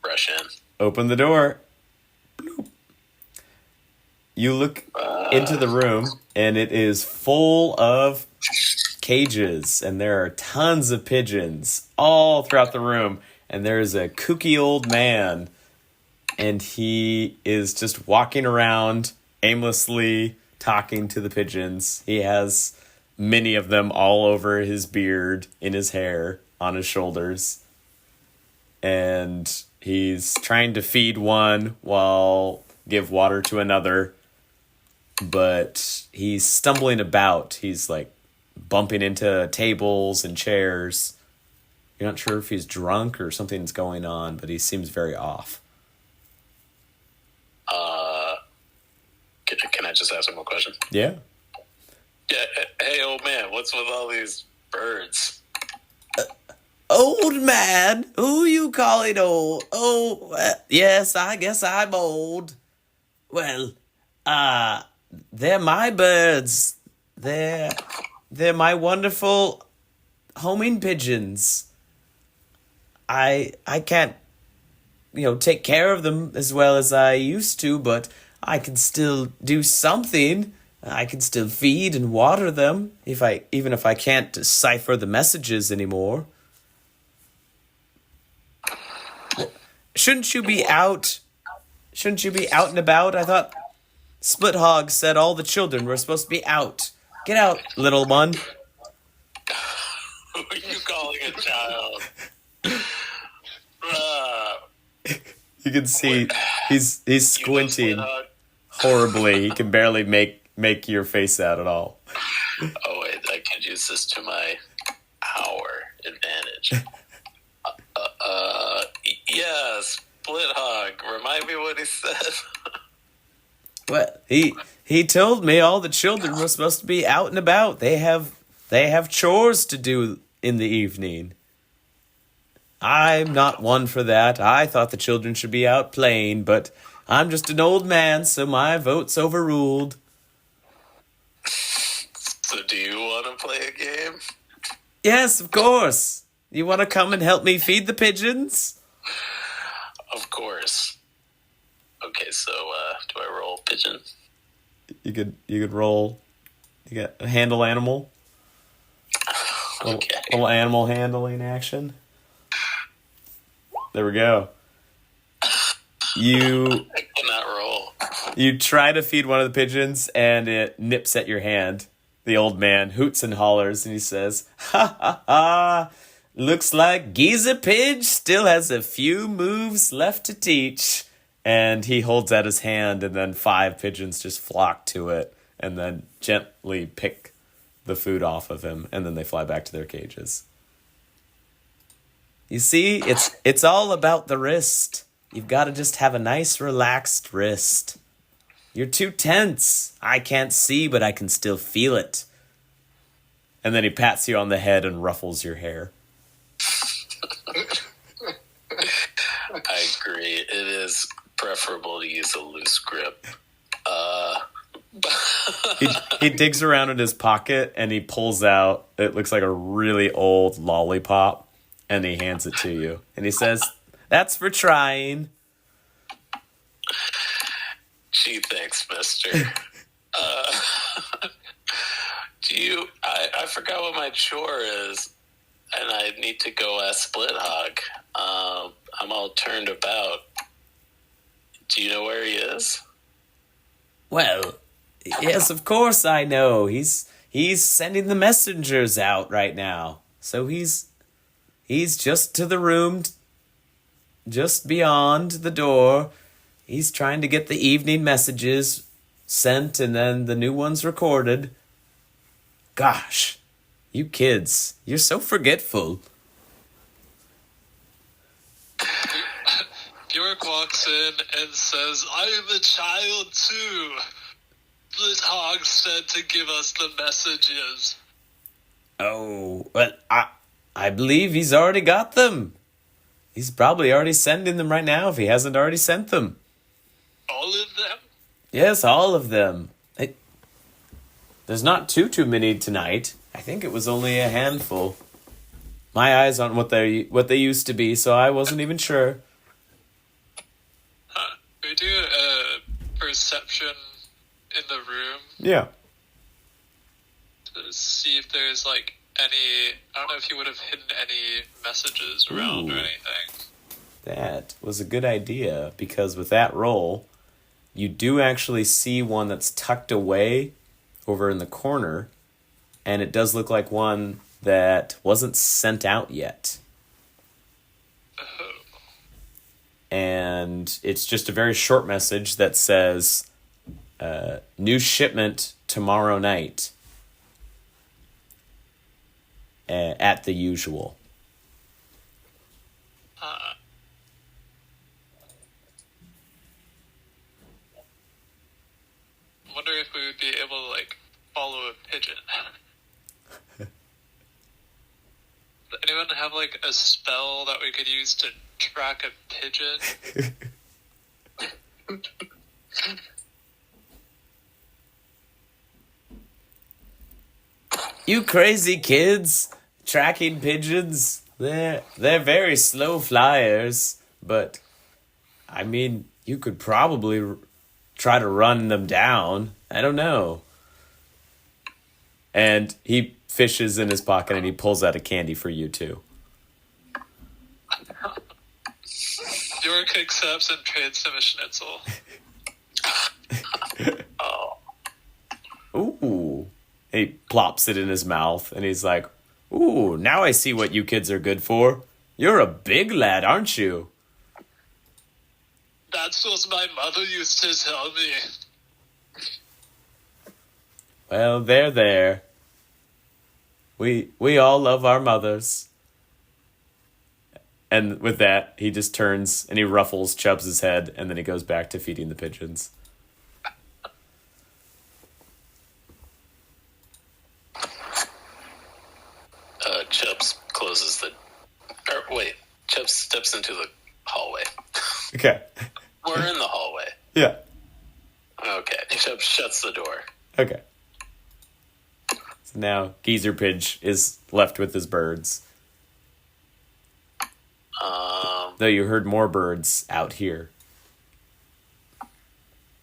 rush in. Open the door. Bloop. You look into the room, and it is full of cages, and there are tons of pigeons all throughout the room. And there's a kooky old man, and he is just walking around aimlessly talking to the pigeons. He has many of them all over his beard, in his hair, on his shoulders. And he's trying to feed one while give water to another. But he's stumbling about. He's like bumping into tables and chairs. You're not sure if he's drunk or something's going on, but he seems very off. Can I just ask him a question? Yeah. Yeah. Hey, old man, what's with all these birds? Old man? Who you calling old? Oh, yes, I guess I'm old. Well, they're my birds. They're my wonderful homing pigeons. I can't, take care of them as well as I used to, but I can still do something. I can still feed and water them even if I can't decipher the messages anymore. Shouldn't you be out? Shouldn't you be out and about? I thought Splithaug said all the children were supposed to be out. Get out, little one. Who are you calling a child? You can see he's squinting You know, horribly. He can barely make your face out at all. oh, wait, I could use this to my power advantage. Yeah, Splithaug. Remind me what he said. Well, he told me all the children were supposed to be out and about. They have chores to do in the evening. I'm not one for that. I thought the children should be out playing, but I'm just an old man, so my vote's overruled. So do you want to play a game? Yes, of course. You want to come and help me feed the pigeons? Of course. Okay, so do I roll pigeon? You could roll. You got a handle animal. Okay. Little animal handling action. There we go. You I cannot roll. You try to feed one of the pigeons, and it nips at your hand. The old man hoots and hollers, and he says, "Ha ha ha! Looks like Geezer Pidge still has a few moves left to teach." And he holds out his hand, and then 5 pigeons just flock to it, and then gently pick the food off of him, and then they fly back to their cages. You see, it's all about the wrist. You've got to just have a nice, relaxed wrist. You're too tense. I can't see, but I can still feel it. And then he pats you on the head and ruffles your hair. I agree. It is preferable to use a loose grip. He digs around in his pocket and he pulls out, it looks like a really old lollipop, and he hands it to you. And he says, "That's for trying." Gee, thanks, mister. I forgot what my chore is, and I need to go ask Splithaug. I'm all turned about. Do you know where he is? Well, yes, of course I know. He's sending the messengers out right now. So he's just to the room, just beyond the door. He's trying to get the evening messages sent and then the new ones recorded. Gosh, you kids, you're so forgetful. Bjork walks in and says, "I'm a child too. Splithaug said to give us the messages." Oh, but I believe he's already got them. He's probably already sending them right now if he hasn't already sent them. All of them? Yes, all of them. There's not too many tonight. I think it was only a handful. My eyes aren't what they used to be, so I wasn't even sure. We do a perception in the room Yeah. to see if there's like any. I don't know if you would have hidden any messages around or Ooh. anything. That was a good idea, because with that roll, you do actually see one that's tucked away over in the corner, and it does look like one that wasn't sent out yet. Oh. And it's just a very short message that says, new shipment tomorrow night at the usual. I wonder if we would be able to like follow a pigeon. Does anyone have like a spell that we could use to track a pigeon? You crazy kids! Tracking pigeons? They're very slow flyers, but I mean, you could probably try to run them down. I don't know. And he fishes in his pocket and he pulls out a candy for you too. York accepts and trades him a schnitzel. Oh, Ooh. He plops it in his mouth and he's like, "Ooh, now I see what you kids are good for. You're a big lad, aren't you?" That's what my mother used to tell me. Well, there. We all love our mothers. And with that, he just turns and he ruffles Chubbs' head, and then he goes back to feeding the pigeons. Chubbs closes the... wait, Chubbs steps into the hallway. Okay. We're in the hallway. Yeah. Okay, Chubbs shuts the door. Okay. So now Geezer Pidge is left with his birds. Though you heard more birds out here.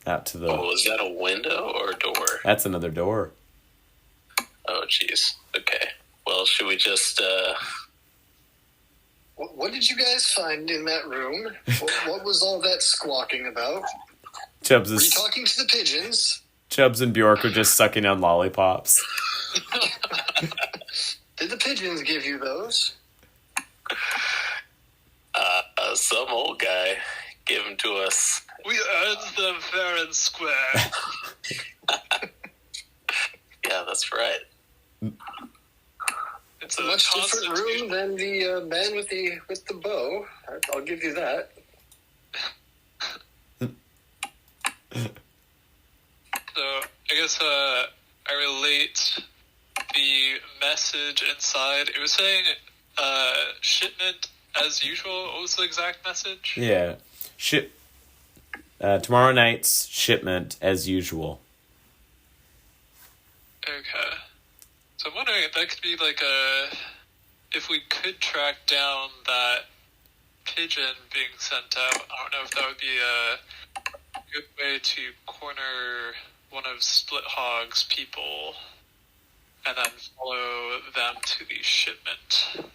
Out to the... Oh, is that a window or a door? That's another door. Oh, jeez. Okay. Well, should we just, What did you guys find in that room? What was all that squawking about? Chubbs Were you is... talking to the pigeons? Chubbs and Bjork are just sucking on lollipops. Did the pigeons give you those? some old guy gave them to us. We earned them fair and square. Yeah, that's right. It's A a much constant different room than the man with the bow. I'll give you that. So I guess I relate the message inside. It was saying shipment as usual. What was the exact message? Yeah. Tomorrow night's shipment as usual. Okay. So I'm wondering if that could be like if we could track down that pigeon being sent out. I don't know if that would be a good way to corner one of Splithaug's people and then follow them to the shipment.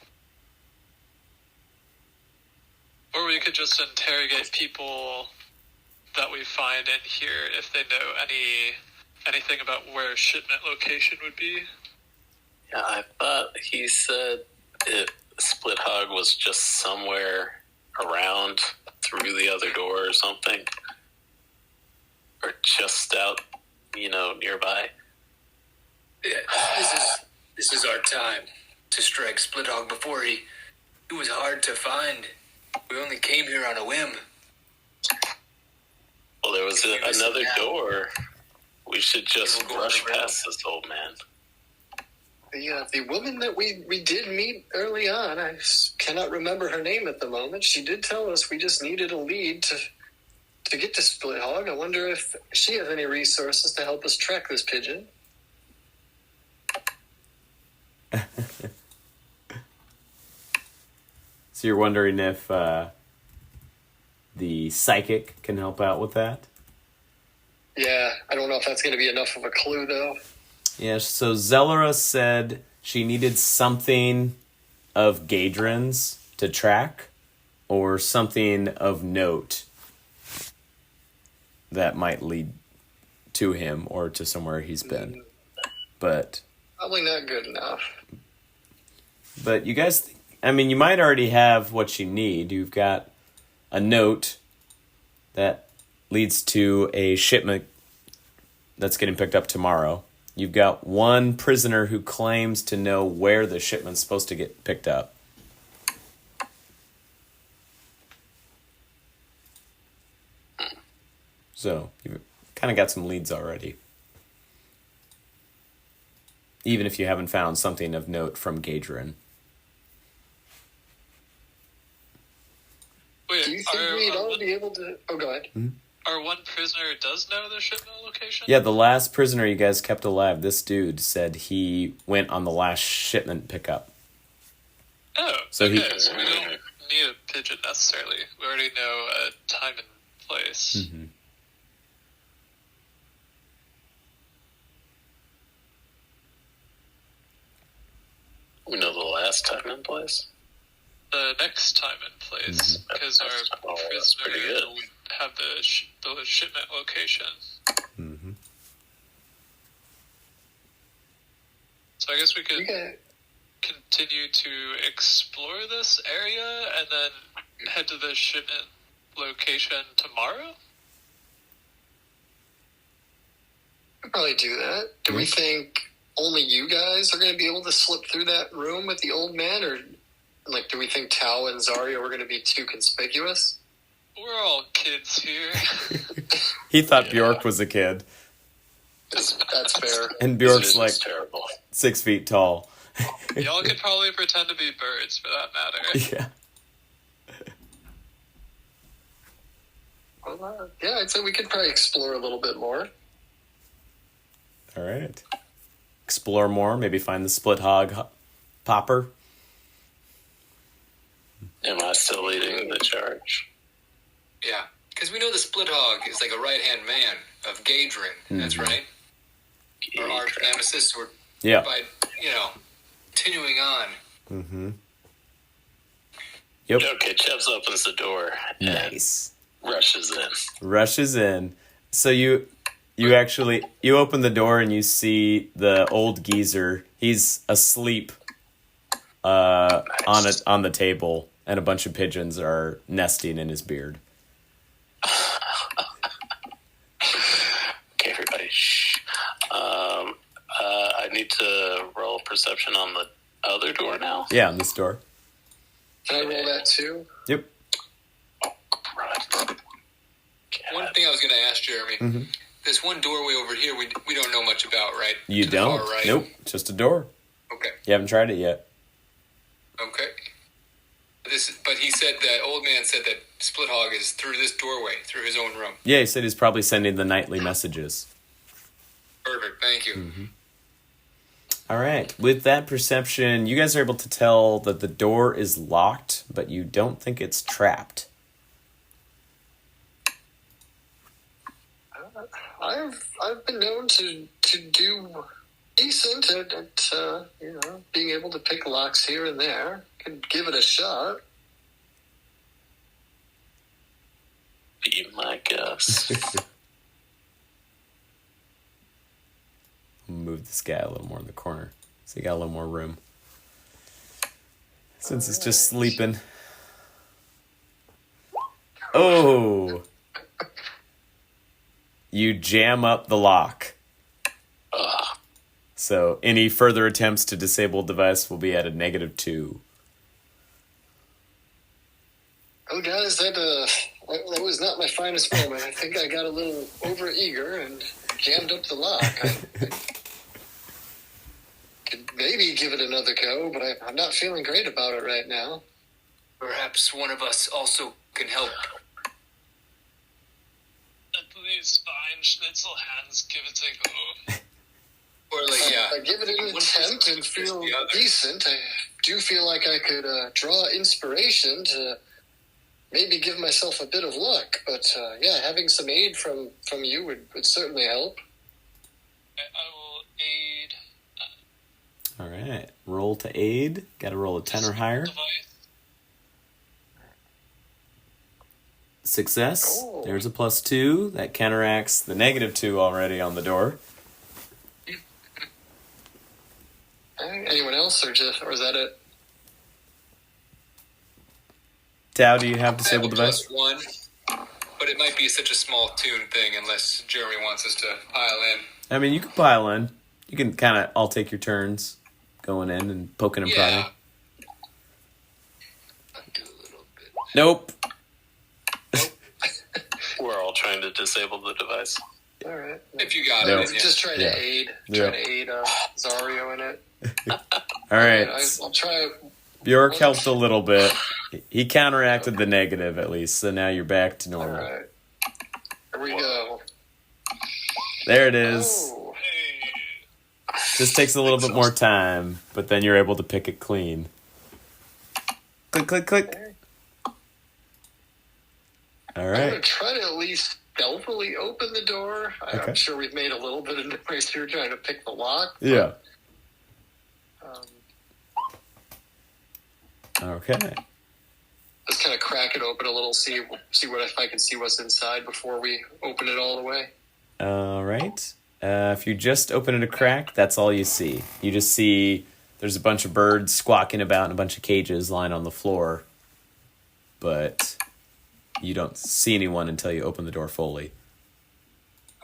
Or we could just interrogate people that we find in here if they know anything about where shipment location would be. Yeah, I thought he said Splithaug was just somewhere around through the other door or something. Or just out, nearby. Yeah, this is our time to strike Splithaug before he was hard to find. We only came here on a whim. Well, there was another door. We should just We'll go rush underground. past this old man. The woman that we did meet early on, I cannot remember her name at the moment. She did tell us we just needed a lead to get to Splithaug. I wonder if she has any resources to help us track this pigeon. So you're wondering if the psychic can help out with that? Yeah, I don't know if that's going to be enough of a clue, though. Yeah, so Zellara said she needed something of Gadrin's to track, or something of note that might lead to him or to somewhere he's been. But Probably not good enough. you guys, you might already have what you need. You've got a note that leads to a shipment that's getting picked up tomorrow. You've got one prisoner who claims to know where the shipment's supposed to get picked up. So, you've kind of got some leads already. Even if you haven't found something of note from Gadrin. Wait, Do you think we'd all be able to... Oh, go ahead. our one prisoner does know the shipment location? Yeah, the last prisoner you guys kept alive, this dude said he went on the last shipment pickup. Oh, So okay. he- So we don't need a pigeon necessarily. We already know a time and place. Mm-hmm. We know the last time and place. The next time and place, because That's our pretty prisoner good. would have the shipment location. Mm-hmm. So I guess we could Okay. continue to explore this area and then head to the shipment location tomorrow? Could probably do that. Do we think only you guys are going to be able to slip through that room with the old man, or do we think Tao and Zarya were going to be too conspicuous? We're all kids here. He thought Bjork was a kid. That's fair. And This Bjork's is like terrible. 6 feet tall. Y'all could probably pretend to be birds for that matter. Yeah. Well, yeah, I'd say we could probably explore a little bit more. All right. Explore more. Maybe find the Splithaug Pauper. Am I still leading the charge? Yeah, because we know the Splithaug is like a right-hand man of Gadrin. That's right. Or arch nemesis, or Yeah. by, continuing on. Mm-hmm. Yep. Okay, Chebs opens the door and Nice. rushes in. Rushes in. So you open the door and you see the old geezer. He's asleep on the table, and a bunch of pigeons are nesting in his beard. Okay, everybody, shh. I need to roll Yeah, on this door. Can I roll that too? Yep. One thing I was going to ask Jeremy. Mm-hmm. This one doorway over here, we don't know much about, right? You To the don't? far right? Nope. Just a door. Okay. You haven't tried it yet. Okay. But he said that old man said that Splithaug is through this doorway, through his own room. Yeah, he said he's probably sending the nightly messages. Perfect. Thank you. Mm-hmm. All right. With that perception, you guys are able to tell that the door is locked, but you don't think it's trapped. I've been known to do decent at being able to pick locks here and there. Could give it a shot. Be my guess. Move this guy a little more in the corner so he got a little more room. Since he's just sleeping. Oh! You jam up the lock. So any further attempts to disable the device will be at a -2. Well, guys, that was not my finest moment. I think I got a little over-eager and jammed up the lock. I could maybe give it another go, but I'm not feeling great about it right now. Perhaps one of us also can help. Please, fine. Schnitzel hands, give it a go. Or like, I give it an attempt and feel decent. I do feel like I could draw inspiration to maybe give myself a bit of luck. But having some aid from you would certainly help. I will aid. All right. Roll to aid. Got to roll a 10 or higher. Device. Success. Oh. There's a +2. That counteracts the -2 already on the door. Anyone else, or is that it? Tao, do you have I have disabled a device? +1, but it might be such a small tune thing unless Jeremy wants us to pile in. I mean, you can pile in. You can kind of all take your turns going in and poking and prodding. Yeah. I'll do a little bit. Nope. We're all trying to disable the device. All right. If you got No. it. Yeah. Just try Yeah. to aid. Yeah. Try to aid Zario in it. All right. I'll try. Bjork helped a little bit. He counteracted the negative at least, so now you're back to All normal. right. Here we go. There it is. Oh. Hey. Just takes a little bit more time, but then you're able to pick it clean. Click, click, click. All I'm going to right. try to at least stealthily open the door. Okay. I'm sure we've made a little bit of noise here trying to pick the lock. Yeah. Um, Okay. just kind of crack it open a little, see what if I can see what's inside before we open it all the way. All right. If you just open it a crack, that's all you see. You just see there's a bunch of birds squawking about in a bunch of cages lying on the floor, but you don't see anyone until you open the door fully.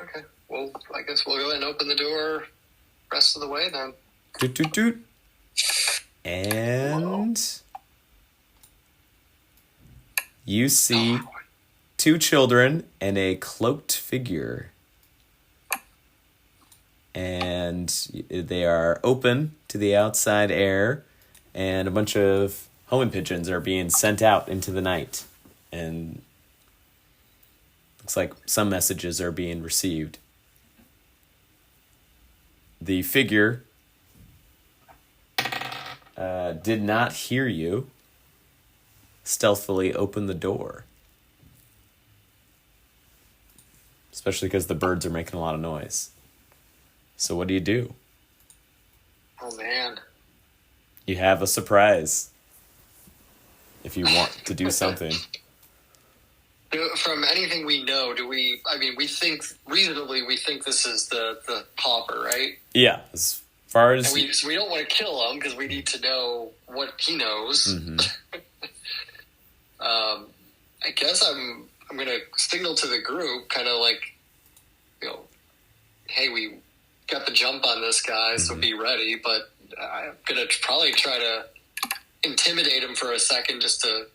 Okay. Well, I guess we'll go ahead and open the door rest of the way then. Toot, toot, toot. And you see two children and a cloaked figure. And they are open to the outside air, and a bunch of homing pigeons are being sent out into the night. And looks like some messages are being received. The figure did not hear you. Stealthily opened the door. Especially because the birds are making a lot of noise. So what do? Oh, man. You have a surprise. If you want to do something. From anything we know, we think this is the Pauper, right? Yeah, as far as... And we don't want to kill him because we need to know what he knows. Mhm. I guess I'm going to signal to the group, kind of like, hey, we got the jump on this guy, so be ready. But I'm going to probably try to intimidate him for a second, just to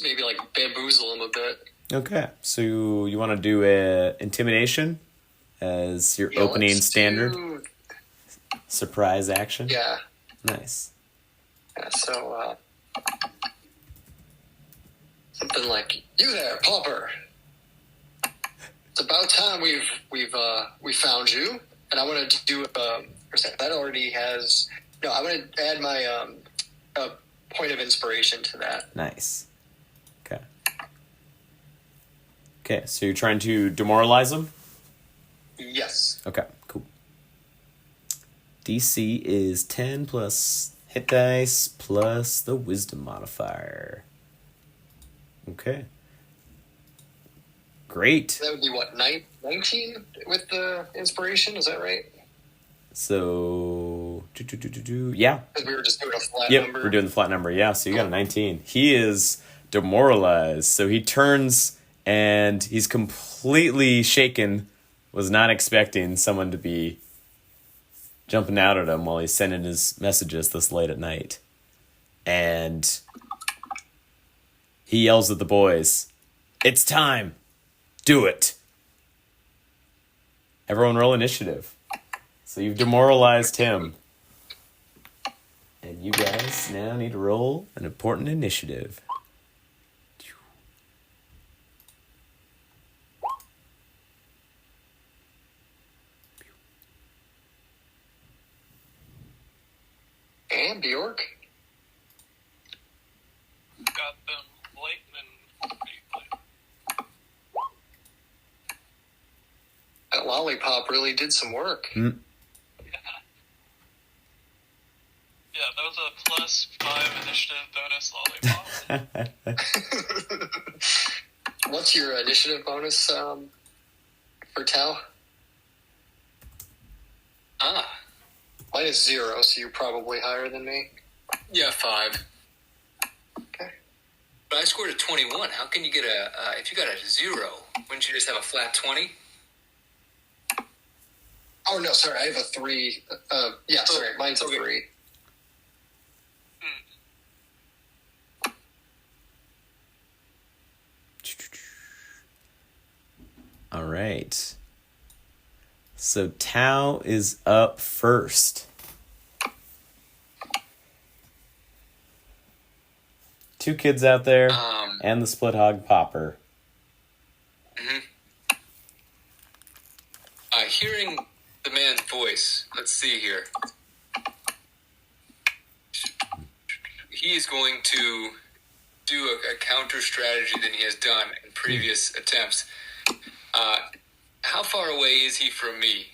maybe like bamboozle him a bit. Okay, so you want to do a intimidation as your opening let's standard do- surprise action? Yeah. Nice. Yeah, so something like, "You there, Pauper? It's about time we found you." And I want to do that already has. No, I want to add my a point of inspiration to that. Nice. Okay. Okay, so you're trying to demoralize him? Yes. Okay, cool. DC is 10 plus hit dice plus the wisdom modifier. Okay. Great. That would be what, 19 with the inspiration? Is that right? So, yeah. Because we were just doing a flat Yep, number. we're doing the flat number. Yeah, so you got a 19. He is demoralized. So he turns and he's completely shaken. Was not expecting someone to be jumping out at him while he's sending his messages this late at night. And he yells at the boys, "It's time. Do it." Everyone roll initiative. So you've demoralized him. And you guys now need to roll an important initiative. And Bjork? Got them late and pretty late. That lollipop really did some work. Yeah, that was a plus 5 initiative bonus lollipop. What's your initiative bonus for Tau? Mine is 0, so you're probably higher than me. Yeah, 5. Okay. But I scored a 21. How can you get if you got a 0, wouldn't you just have a flat 20? Oh, no, sorry, I have a 3. Yeah, sorry, mine's a 3. All right. So Tau is up first. Two kids out there and the Splithaug Pauper. Hearing the man's voice, let's see here. He is going to do a counter strategy than he has done in previous attempts. How far away is he from me?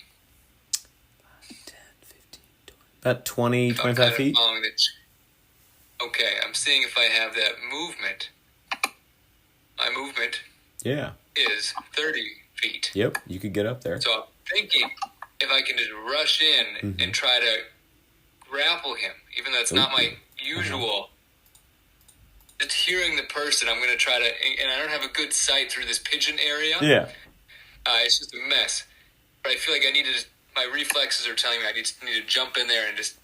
10, 15, 20. About 20, 25 feet. Okay, I'm seeing if I have that movement. My movement is 30 feet. Yep, you could get up there. So I'm thinking if I can just rush in and try to grapple him, even though it's not my usual. Just hearing the person, I'm going to try to, and I don't have a good sight through this pigeon area. Yeah. It's just a mess. But I feel like my reflexes are telling me I need to jump in there and just,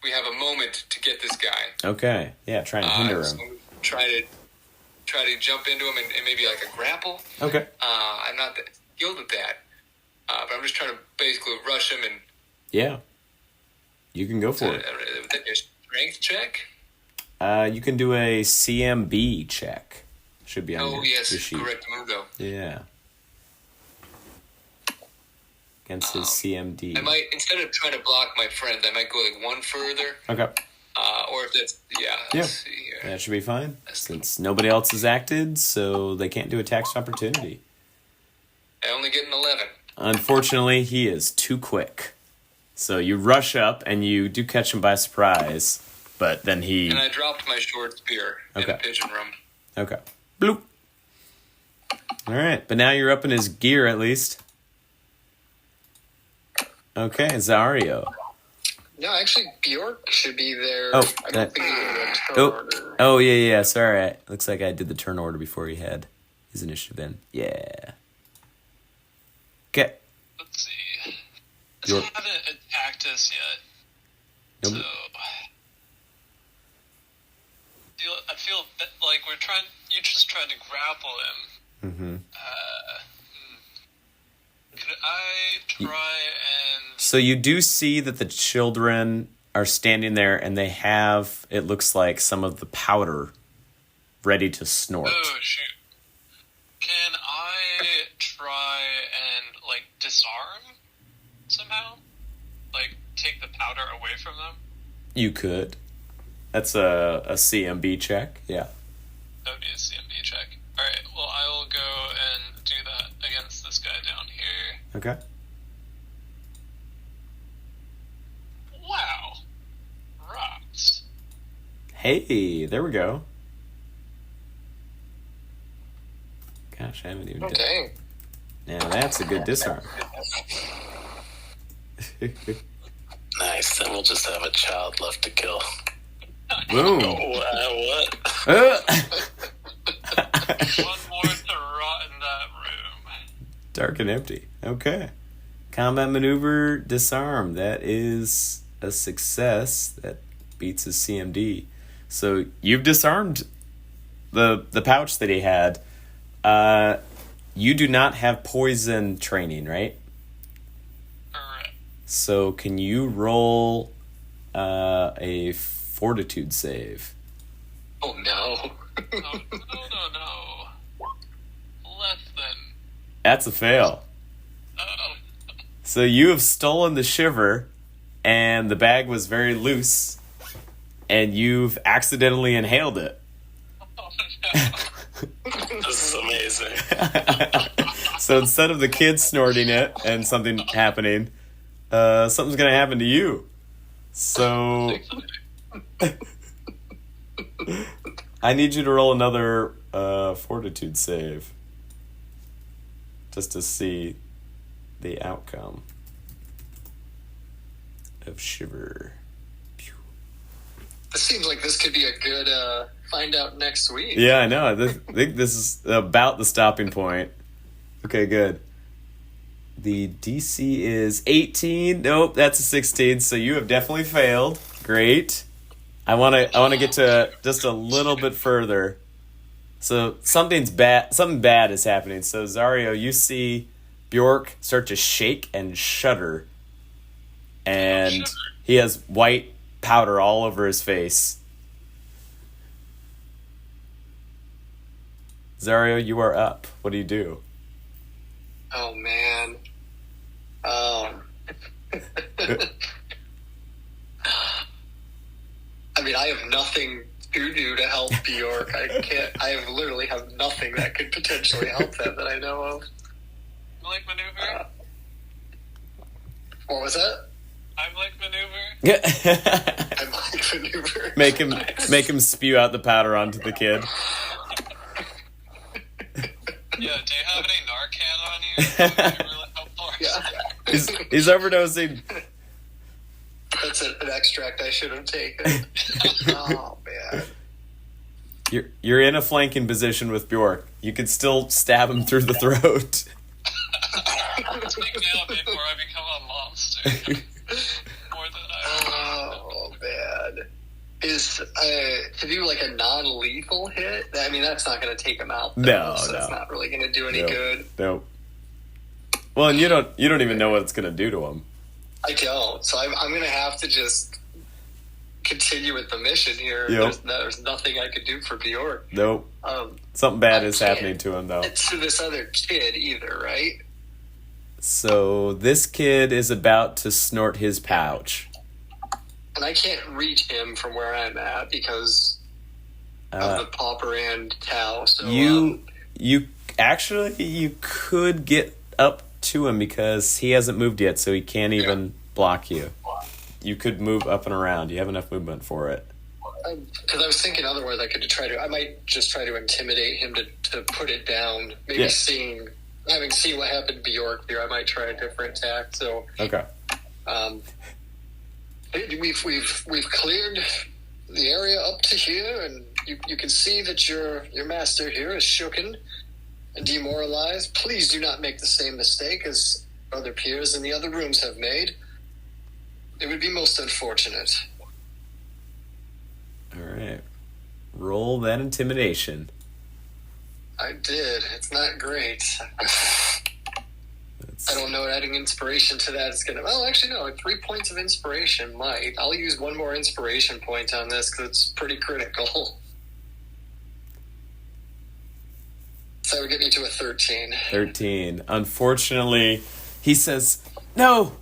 we have a moment to get this guy. Okay. Yeah, try and hinder him. So try to jump into him and maybe like a grapple. Okay. I'm not that skilled at that. But I'm just trying to basically rush him and... Yeah. You can go for it. A strength check? You can do a CMB check. Should be on your sheet. Correct move though. Yeah. Against his CMD. I might, instead of trying to block my friends, I might go like one further. Okay. Or if that's, let's see here. That should be fine. Since nobody else has acted, so they can't do a tax opportunity. I only get an 11. Unfortunately, he is too quick. So you rush up and you do catch him by surprise, but then he... And I dropped my short spear in the pigeon room. Okay. Bloop. All right, but now you're up in his gear at least. Okay, Zario. No, actually, Bjork should be there. Oh, I don't think he did a turn order. Oh, yeah. Sorry. Looks like I did the turn order before he had his initiative in. Yeah. Okay. Let's see. He haven't attacked us yet. Nope. So feel like you just tried to grapple him. Mm-hmm. Could I try and... So you do see that the children are standing there, and they have, it looks like, some of the powder ready to snort. Oh, shoot. Can I try and, like, disarm somehow? Like, take the powder away from them? You could. That's a CMB check, yeah. That would be a CMB check. Alright, well, I will go and do that against this guy down here. Okay. Wow. Rocks. Hey, there we go. Gosh, I haven't even done. Dang. Now that's a good disarm. Nice. Then we'll just have a child left to kill. Boom. What? One more to rot in that room. Dark and empty. Okay. Combat maneuver disarm. That is a success. That beats his CMD. So you've disarmed the pouch that he had. You do not have poison training, right? Correct. So can you roll a fortitude save? Oh no. No. Less than... That's a fail. Uh-oh. So you have stolen the shiver, and the bag was very loose, and you've accidentally inhaled it. Oh, no. This is amazing. So instead of the kids snorting it and something happening, something's going to happen to you. So I need you to roll another fortitude save just to see the outcome of shiver. This seems like this could be a good find out next week. Yeah, I know. I think this is about the stopping point. Okay, good. The DC is 18. Nope, that's a 16. So you have definitely failed. Great. I want to get to just a little bit further. So something bad is happening. So Zario, you see Bjork start to shake and shudder, and he has white powder all over his face. Zario, you are up. What do you do? Oh man. I mean, I have nothing to do to help Bjork. I literally have nothing that could potentially help them that I know of. Like maneuver? What was that? I'm like maneuver? I'm like maneuver. Make him spew out the powder onto the kid. Yeah, do you have any Narcan on you? That would be really helpful. Yeah. He's overdosing. That's an extract I should have taken. Oh man. You're in a flanking position with Bjork. You could still stab him through the throat. Take me out before I become a monster. More than I Oh man. Is to do like a non-lethal hit? I mean, that's not going to take him out. No, so no. It's not really going to do any good. Nope. Well, and you don't even know what it's going to do to him. I don't. So I'm going to have to just continue with the mission here. Yep. There's nothing I could do for Bjork. Nope. Something bad is can't. happening to him, though. It's to this other kid either, right? So this kid is about to snort his pouch. And I can't reach him from where I'm at because of the Pauper and Tau. So You could get up to him because he hasn't moved yet, so he can't even block you. You could move up and around. You have enough movement for it. because I was thinking otherwise I could I might just try to intimidate him to put it down. Maybe having seen what happened to Bjork here, I might try a different tack. So Okay. We've cleared the area up to here, and you can see that your master here is shooken and demoralized. Please do not make the same mistake as other peers in the other rooms have made. It would be most unfortunate. All right. roll that intimidation. I did. It's not great. I don't know. Adding inspiration to that is gonna. Well, actually, no. 3 points of inspiration might. I'll use one more inspiration point on this because it's pretty critical. So that would get me to a 13. 13. Unfortunately, he says, No.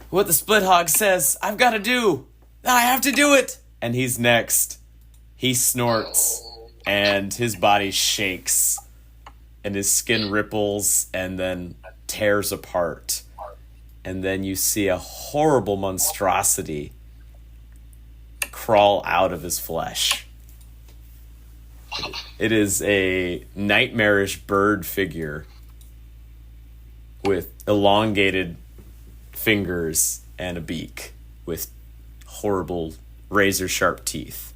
What the Splithaug says, I've got to do. I have to do it. And he's next. He snorts, and his body shakes, and his skin ripples, and then tears apart. And then you see a horrible monstrosity crawl out of his flesh. It is a nightmarish bird figure with elongated fingers and a beak with horrible razor-sharp teeth.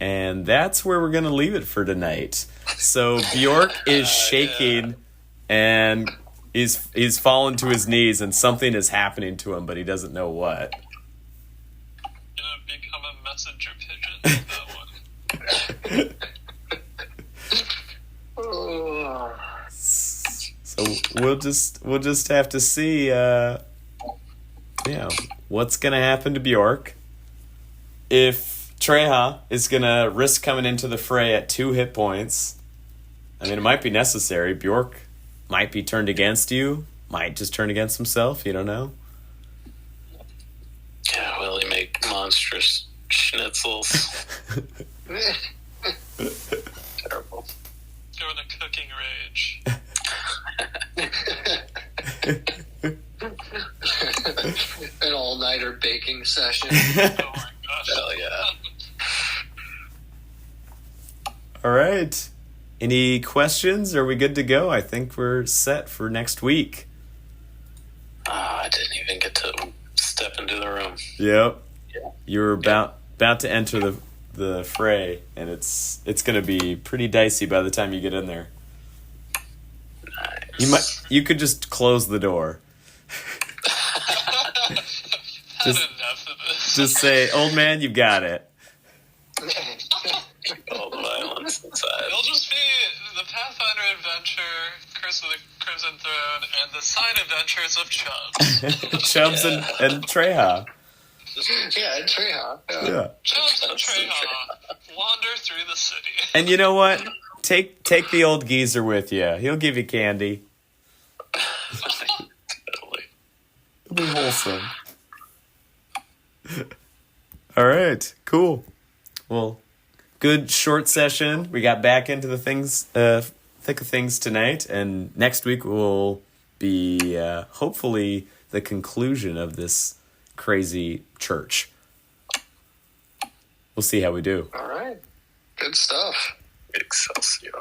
And that's where we're going to leave it for tonight. So Bjork is shaking, and he's fallen to his knees, and something is happening to him, but he doesn't know what. Gonna become a messenger pigeon. That one. Oh. So we'll just have to see, what's gonna happen to Bjork. If Treha is gonna risk coming into the fray at 2 hit points, I mean, it might be necessary. Bjork might be turned against you, might just turn against himself. You don't know. Yeah, will he make monstrous schnitzels? Terrible. Go in a cooking rage. An all-nighter baking session. Oh my gosh. Hell yeah. All right. Any questions? Are we good to go? I think we're set for next week. I didn't even get to step into the room. Yep. Yeah. You're about to enter the fray, and it's going to be pretty dicey by the time you get in there. Nice. You could just close the door. Had enough of this. Just say, "Old man, you've got it." All the violence inside. It'll just be the Pathfinder adventure, Curse of the Crimson Throne, and the side adventures of Chubbs. Chubbs and Treha. Yeah, Treha. Yeah. Chubbs and Treha wander through the city. And you know what? Take the old geezer with you. He'll give you candy. Totally. It'll be wholesome. All right. Cool. Well, good short session. We got back into the thick of things tonight, and next week will be hopefully the conclusion of this crazy church. We'll see how we do. All right. Good stuff. Excelsior.